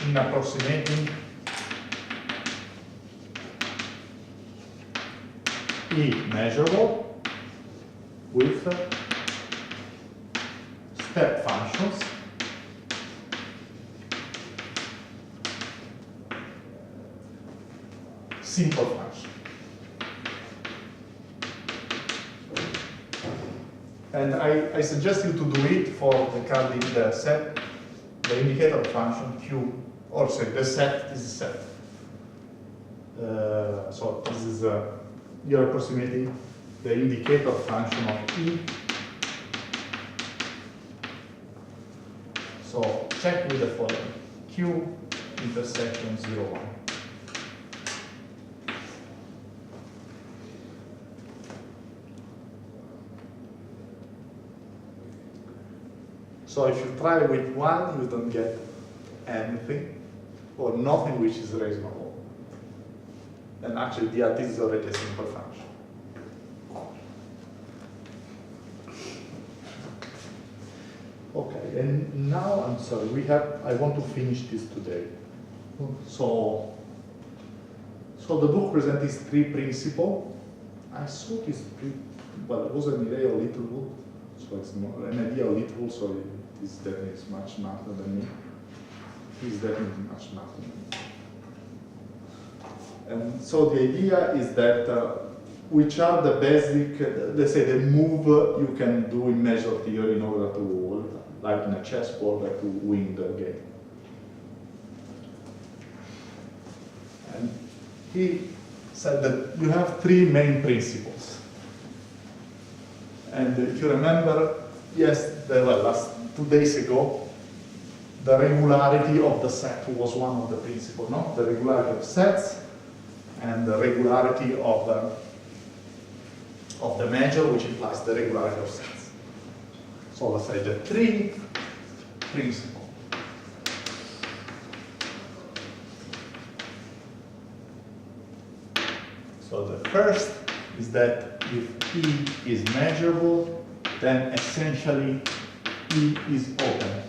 in approximating E measurable with step functions simple function. And I suggest you to do it for the set, the indicator function Q, or say the set is a set. So this is you're approximating the indicator function of E. So check with the following: Q intersection 0, 1. So if you try with 1, you don't get anything, or nothing which is reasonable. And actually, this is already a simple function. Okay, and now I'm sorry, I want to finish this today. So the book presents these 3 principles. I saw this well, it was an array of little book, so it's more an idea of little, so it is definitely much smarter than me. He's definitely much smarter than me. And so the idea is that which are the basic, let's say, the move you can do in measure theory in order to, like in a chessboard, like to win the game. And he said that you have 3 main principles. And if you remember, last 2 days ago, the regularity of the set was one of the principles, no? The regularity of sets and the regularity of the measure, which implies the regularity of sets. So let's say the 3 principles. So the first is that if E is measurable, then essentially E is open.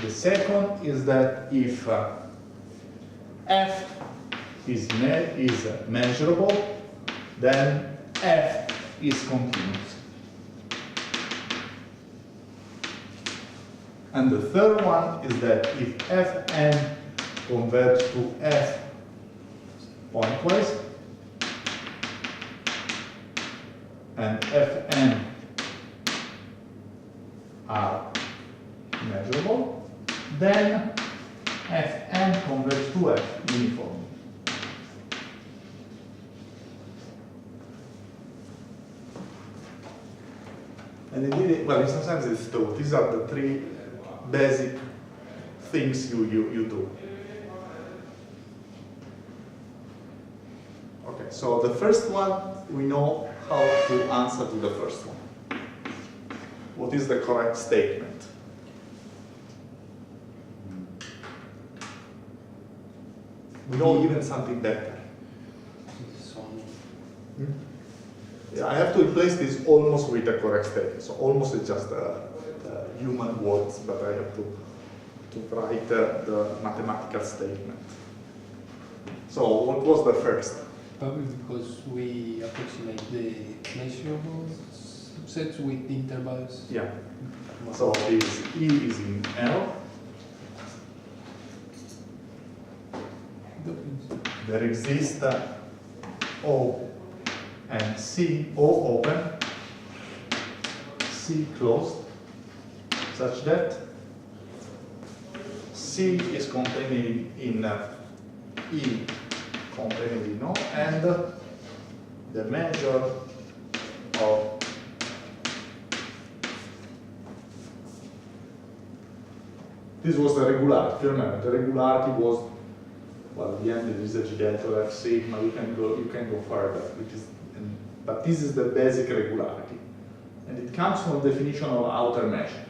The second is that if F is measurable, then F is continuous. And the third one is that if Fn converges to F pointwise, and Fn are measurable, then Fn converges to F uniformly. And indeed, well, in some sense it's two. These are the 3 basic things you do. Okay, so the first one, we know how to answer to the first one. What is the correct statement? We know even something better. Yeah, I have to replace this almost with the correct statement. So almost is just human words, but I have to write the mathematical statement. So what was the first? Probably because we approximate the measurable subsets with intervals. Yeah. So this E is in L. there exists O and C, O open, C closed, such that C is contained in E contained in O, and the measure of this was the regularity. Remember, the regularity was, well, at the end it is a G delta F sigma. You can go further, which is, but this is the basic regularity, and it comes from the definition of outer measure.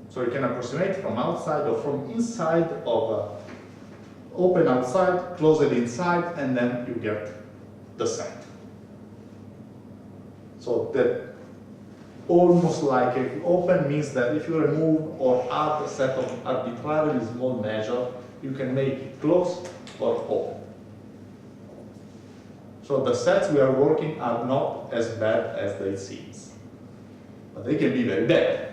So you can approximate from outside or from inside of open outside, closed inside, and then you get the set. So that almost like open means that if you remove or add a set of arbitrarily small measure, you can make it closed or open. So the sets we are working are not as bad as they seem, but they can be very bad.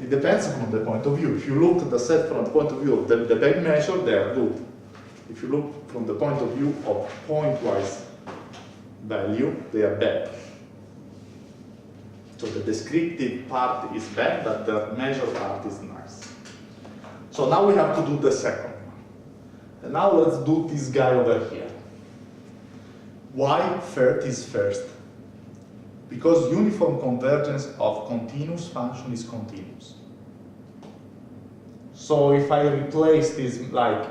It depends on the point of view. If you look at the set from the point of view of the bad measure, they are good. If you look from the point of view of pointwise value, they are bad. So the descriptive part is bad, but the measure part is nice. So now we have to do the second one. And now let's do this guy over here. Why third is first? Because uniform convergence of continuous function is continuous. So if I replace this like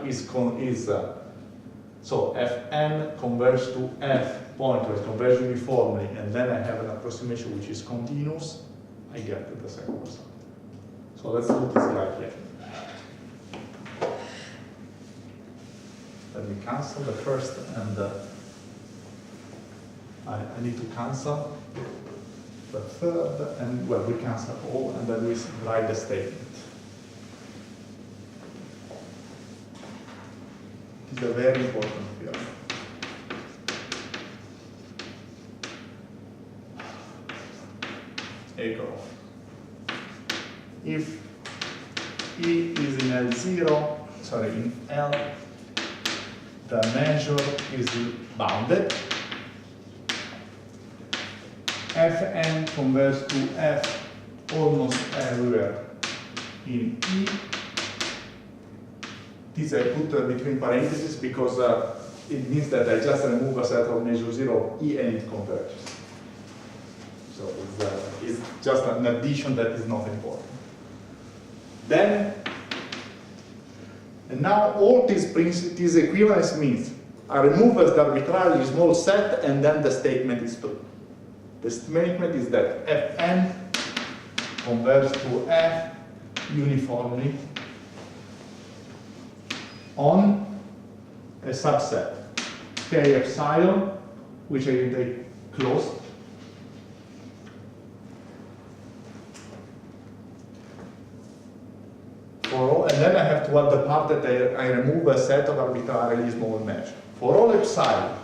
so Fn converges to F pointwise, converges uniformly, and then I have an approximation which is continuous, I get the second result. So let's do this guy here. Let me cancel the first, and I need to cancel the third, and well, we cancel all, and then we write the statement. It's a very important theorem. Echo. If E is in L0, sorry, in L, the measure is bounded. Fn converges to F almost everywhere in E. This I put between parentheses because it means that I just remove a set of measure 0 of E and it converges. So it's just an addition that is not important. Then, and now all this equivalence means I remove as the arbitrarily small set, and then the statement is true. The statement is that Fn converges to F uniformly on a subset K epsilon, which I can take closed, for all, and then I have to add the part that I remove a set of arbitrarily small measure. For all epsilon,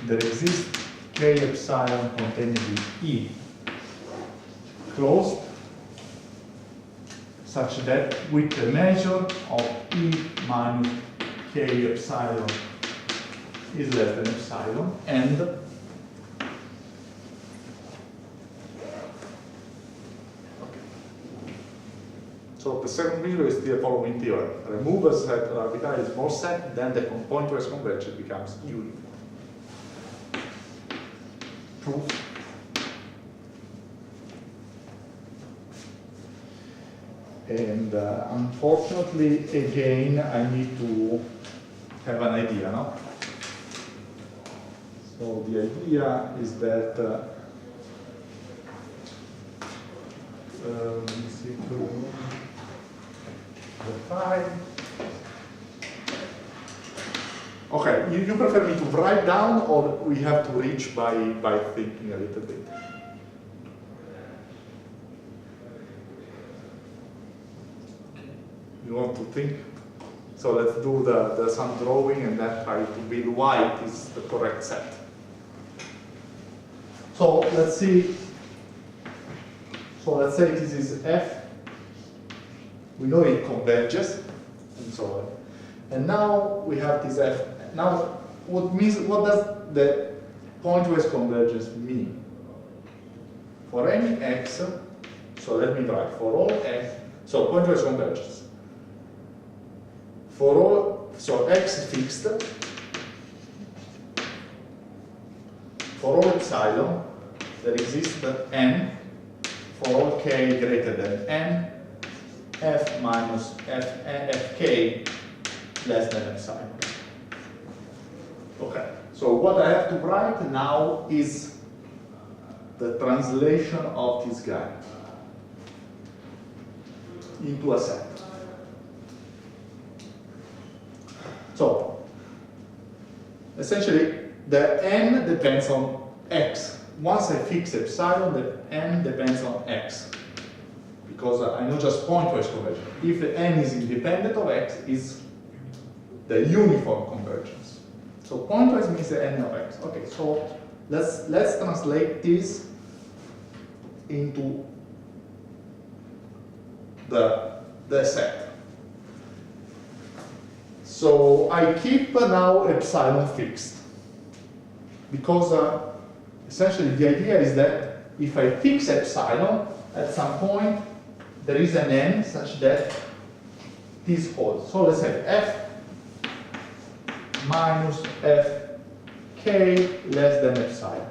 there exists K epsilon contained in E closed, such that with the measure of E minus K epsilon is less than epsilon, and so the second measure is the following theorem. Remove a set of arbitrarily small set, then the pointwise convergence becomes uniform. Proof. And unfortunately, again, I need to have an idea, no? So the idea is that let me see to the 5. Okay, you prefer me to write down, or we have to reach by thinking a little bit? You want to think? So let's do some drawing and then try to build why it is the correct set. So let's see. So let's say this is F. We know it converges, and so on. And now we have this f. Now, what does the pointwise convergence mean? For any x, so let me write for all x, so pointwise convergence. For all, so x fixed, for all epsilon, there exists n, for all k greater than n, f minus fk less than epsilon. Okay, so what I have to write now is the translation of this guy into a set. So, essentially, the n depends on x. Once I fix epsilon, the n depends on x. Because I know just pointwise convergence. If the n is independent of x, is the uniform convergence. So pointwise means the n of x. Okay, so let's translate this into the set. So I keep now epsilon fixed. Because essentially the idea is that if I fix epsilon, at some point there is an n such that this holds. So let's say f minus fk less than epsilon.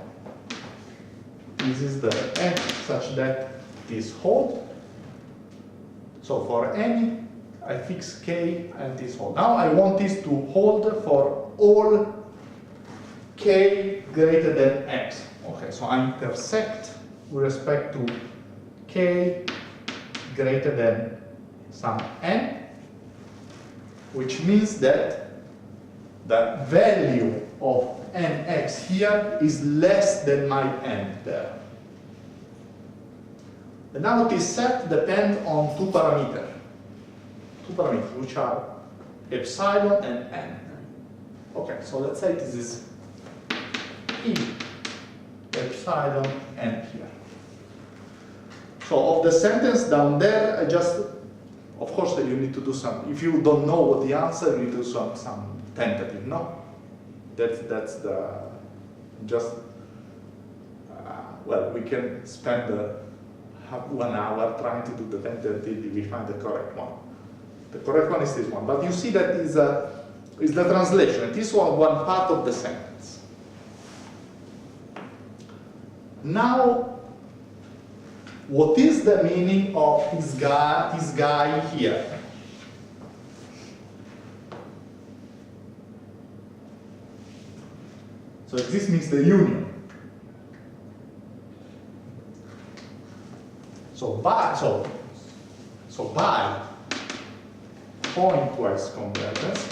This is the f such that this holds. So for any, I fix k and this hold. Now I want this to hold for all k greater than x. Okay, so I intersect with respect to k greater than some n, which means that the value of nx here is less than my n there. And now this set depends on two parameters, which are epsilon and n. Okay, so let's say this is e epsilon n here. So of the sentence down there, I just, of course, you need to do some. If you don't know what the answer, you need to do some tentative. No, that's the just. Well, we can spend 1 hour trying to do the tentative if we find the correct one. The correct one is this one, but you see that is the translation. This one part of the sentence. Now, what is the meaning of this guy here? So this means the union. So by pointwise convergence,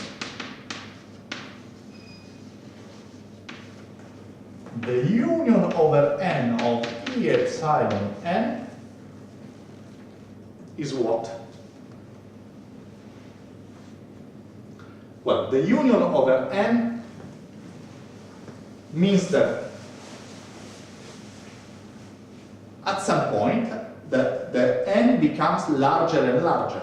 the union over n of e epsilon n is what? Well, the union over n means that at some point the n becomes larger and larger.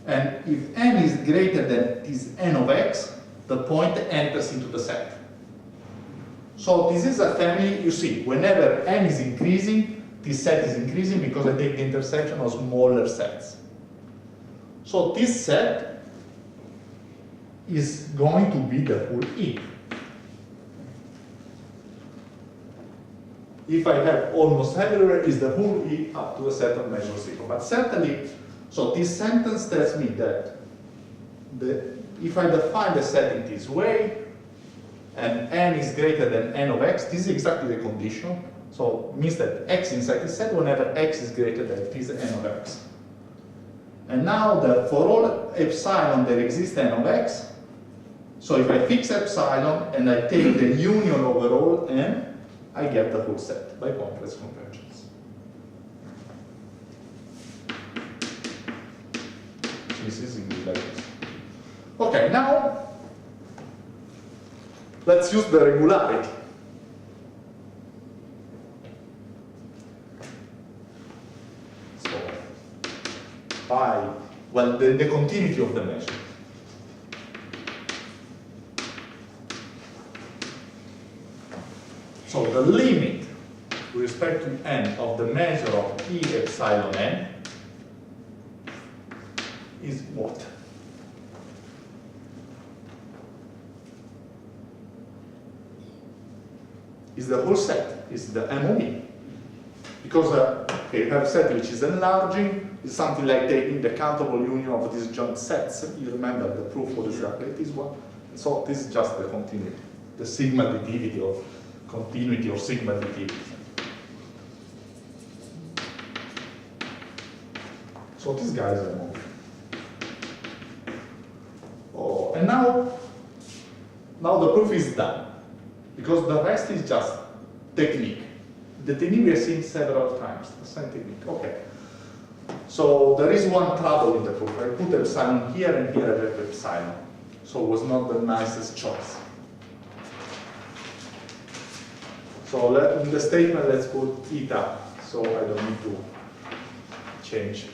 And if n is greater than this n of x, the point enters into the set. So this is a family, you see, whenever n is increasing, this set is increasing because I take the intersection of smaller sets. So this set is going to be the full E. If I have almost everywhere, is the full E up to a set of measure 0. But certainly, so this sentence tells me that if I define the set in this way, and n is greater than n of x, this is exactly the condition. So it means that x inside the set whenever x is greater than this n of x. And now for all epsilon there exists n of x. So if I fix epsilon and I take the union over all n, I get the full set by pointwise convergence. This is indeed like this. Okay, now let's use the regularity. So by Well, the continuity of the measure. So the limit with respect to n of the measure of E epsilon n is what? Is the whole set, is the M of E. Because okay, you have a set which is enlarging, is something like taking the countable union of these joint sets. You remember the proof was exactly this one. So this is just the continuity, the sigma additivity of continuity or sigma additivity. So these guys are moving. Oh, and now the proof is done. Because the rest is just technique. The technique we have seen several times, the same technique. Okay. So there is one trouble in the proof. I put epsilon here and here I have epsilon. So it was not the nicest choice. So in the statement, let's put eta, so I don't need to change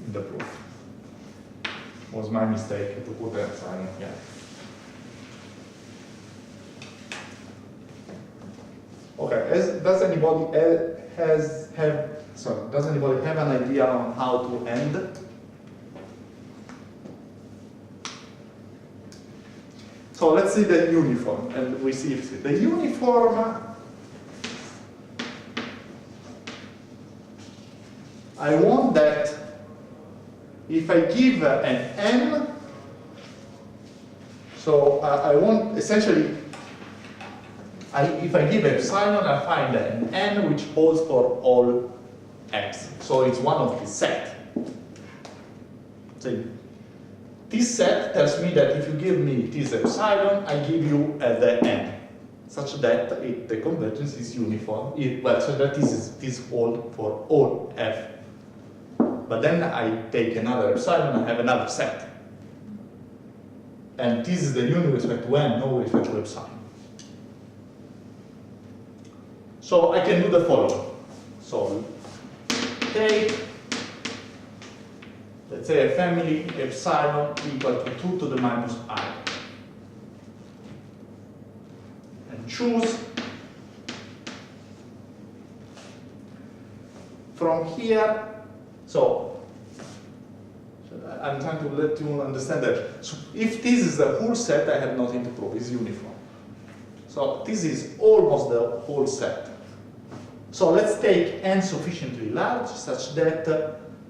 in the proof. It was my mistake to put epsilon here. Okay, does anybody have an idea on how to end? So let's see the uniform, and we see if the uniform. I want that if I give an n, so I want essentially. If I give epsilon, I find an n which holds for all x. So it's one of this set. So this set tells me that if you give me this epsilon, I give you the n, such that the convergence is uniform. So that this holds for all f. But then I take another epsilon, I have another set. And this is the union with respect to n, no with respect to epsilon. So I can do the following. So take, let's say, a family epsilon equal to 2 to the minus I. And choose from here. So I'm trying to let you understand that. So if this is the whole set, I have nothing to prove. It's uniform. So this is almost the whole set. So let's take n sufficiently large such that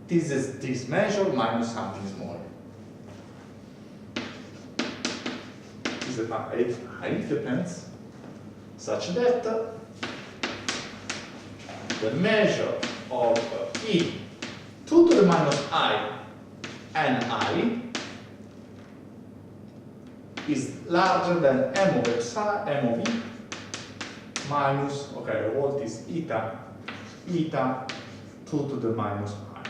this is this measure minus something small. This is it depends such that the measure of E 2 to the minus I and I is larger than m of epsilon, m of E minus, okay, what is eta 2 to the minus I.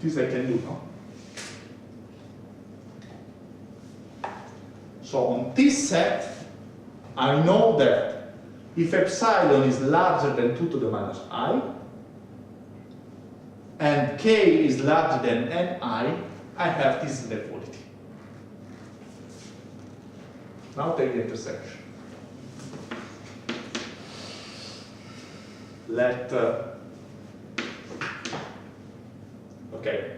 This I can do, no? So on this set, I know that if epsilon is larger than 2 to the minus I, and k is larger than ni, I have this inequality. Now take the intersection. Okay.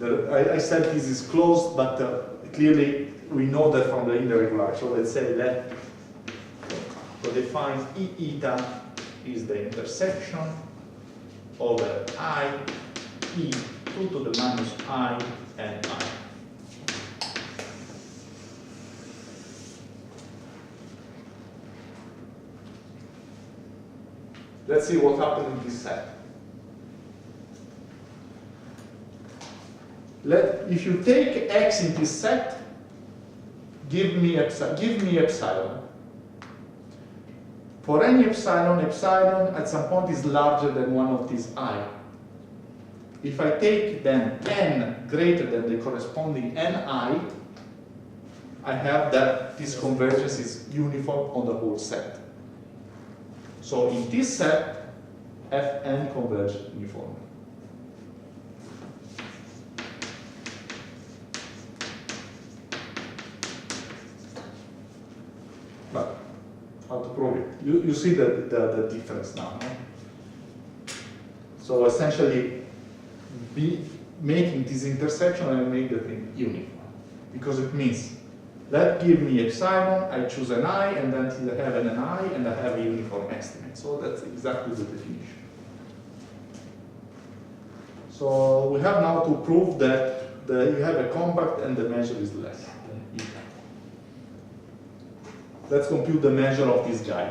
I said this is closed, but clearly we know that from the irregular. So let's say so define E eta is the intersection over I, E 2 to the minus I and I. Let's see what happens in this set. If you take x in this set, give me epsilon. For any epsilon at some point is larger than one of these I. If I take then n greater than the corresponding ni, I have that this convergence is uniform on the whole set. So in this set, Fn converge uniformly. But how to prove it? You see the difference now, no? So essentially, making this intersection and make the thing uniform. Because it means, let give me epsilon, I choose an I, and then I have an I, and I have a uniform estimate. So that's exactly the definition. So we have now to prove that you have a compact and the measure is less than eta. Let's compute the measure of this guy.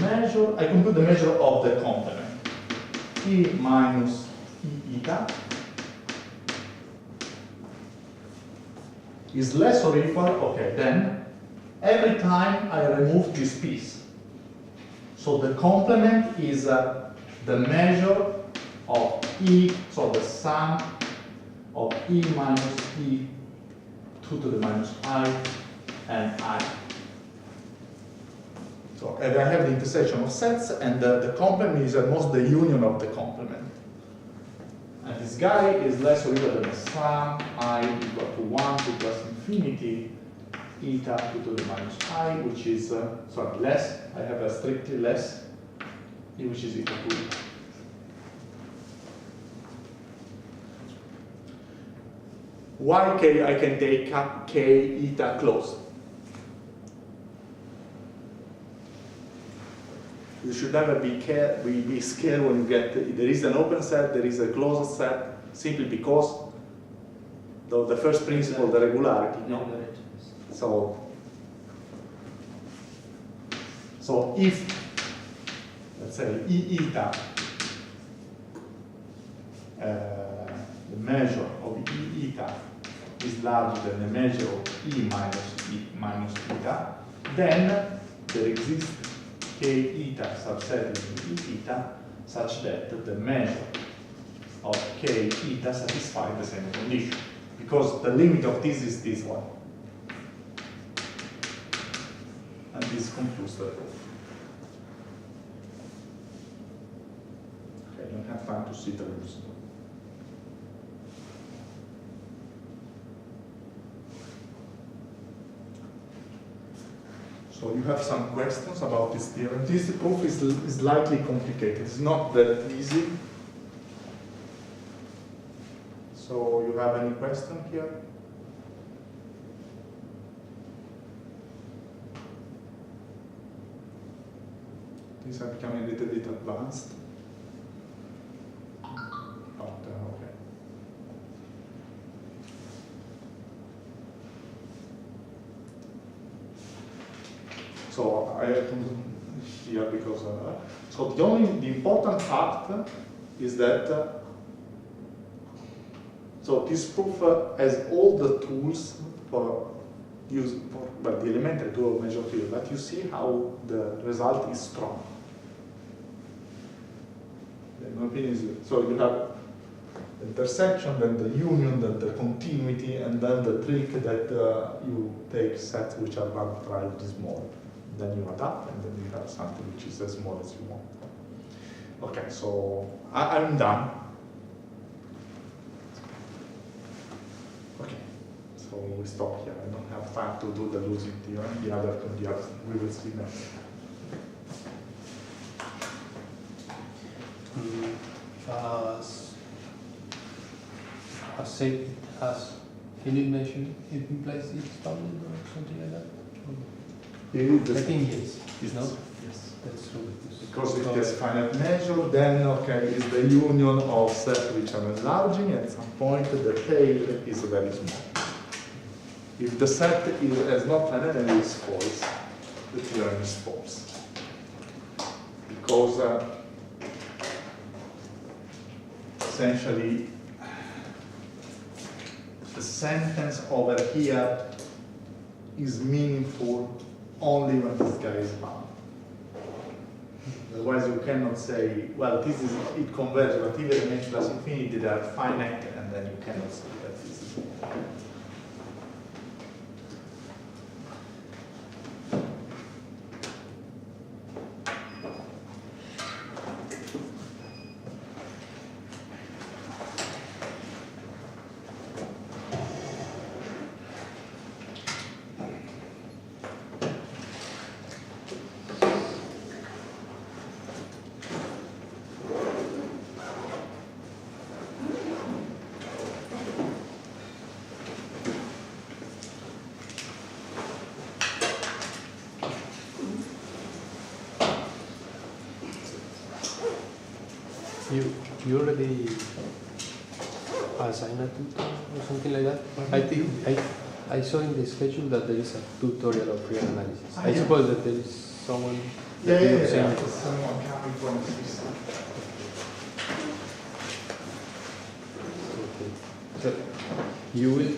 Measure, I compute the measure of the complement. E minus E eta is less or equal, okay, then every time I remove this piece. So the complement is the measure of E, so the sum of E minus E 2 to the minus I and I. So and I have the intersection of sets, and the complement is almost the union of the complement. And this guy is less or equal than the sum I equal to 1 to plus infinity eta 2 to the minus I, which is, sorry, less. I have a strictly less, which is equal to eta. Why k? I can take k eta closed. You should never be scared when you get, there is an open set, there is a closed set, simply because the first principle, the regularity. No? So if, let's say, E eta, the measure of E eta is larger than the measure of E minus eta, then there exists k eta subset in E eta such that the measure of k eta satisfies the same condition. Because the limit of this is this one. And this concludes the proof. Okay, I don't have time to see the rules. So you have some questions about this theorem. This proof is slightly complicated. It's not that easy. So you have any question here? These are becoming a little bit advanced. But, okay. So I have here because so the important fact is that so this proof has all the tools for the elementary tool of measure field, but you see how the result is strong. In my opinion, so you have the intersection, then the union, then the continuity, and then the trick that you take sets which are arbitrarily small. Then you adapt, and then you have something which is as small as you want. Okay, so I'm done. Okay, so we stop here. I don't have time to do the losing theorem. The other we will see next. Can you mention it implies it's bounded or something like that? I think yes. Yes. No? Yes. That's true. Because it has finite measure, then okay, is the union of sets which are enlarging. At some point, the tail is very small. If the set has not finite, then it's false. The theorem is false. Because essentially, the sentence over here is meaningful only when this guy is bound. Otherwise, you cannot say, well, this is it converges, but even in h plus infinity, they are finite, and then you cannot say that this is. You already assigned a tutor or something like that? I think I saw in the schedule that there is a tutorial of real analysis. I suppose that there is someone that you have sent. Someone coming from the system. Okay. So you will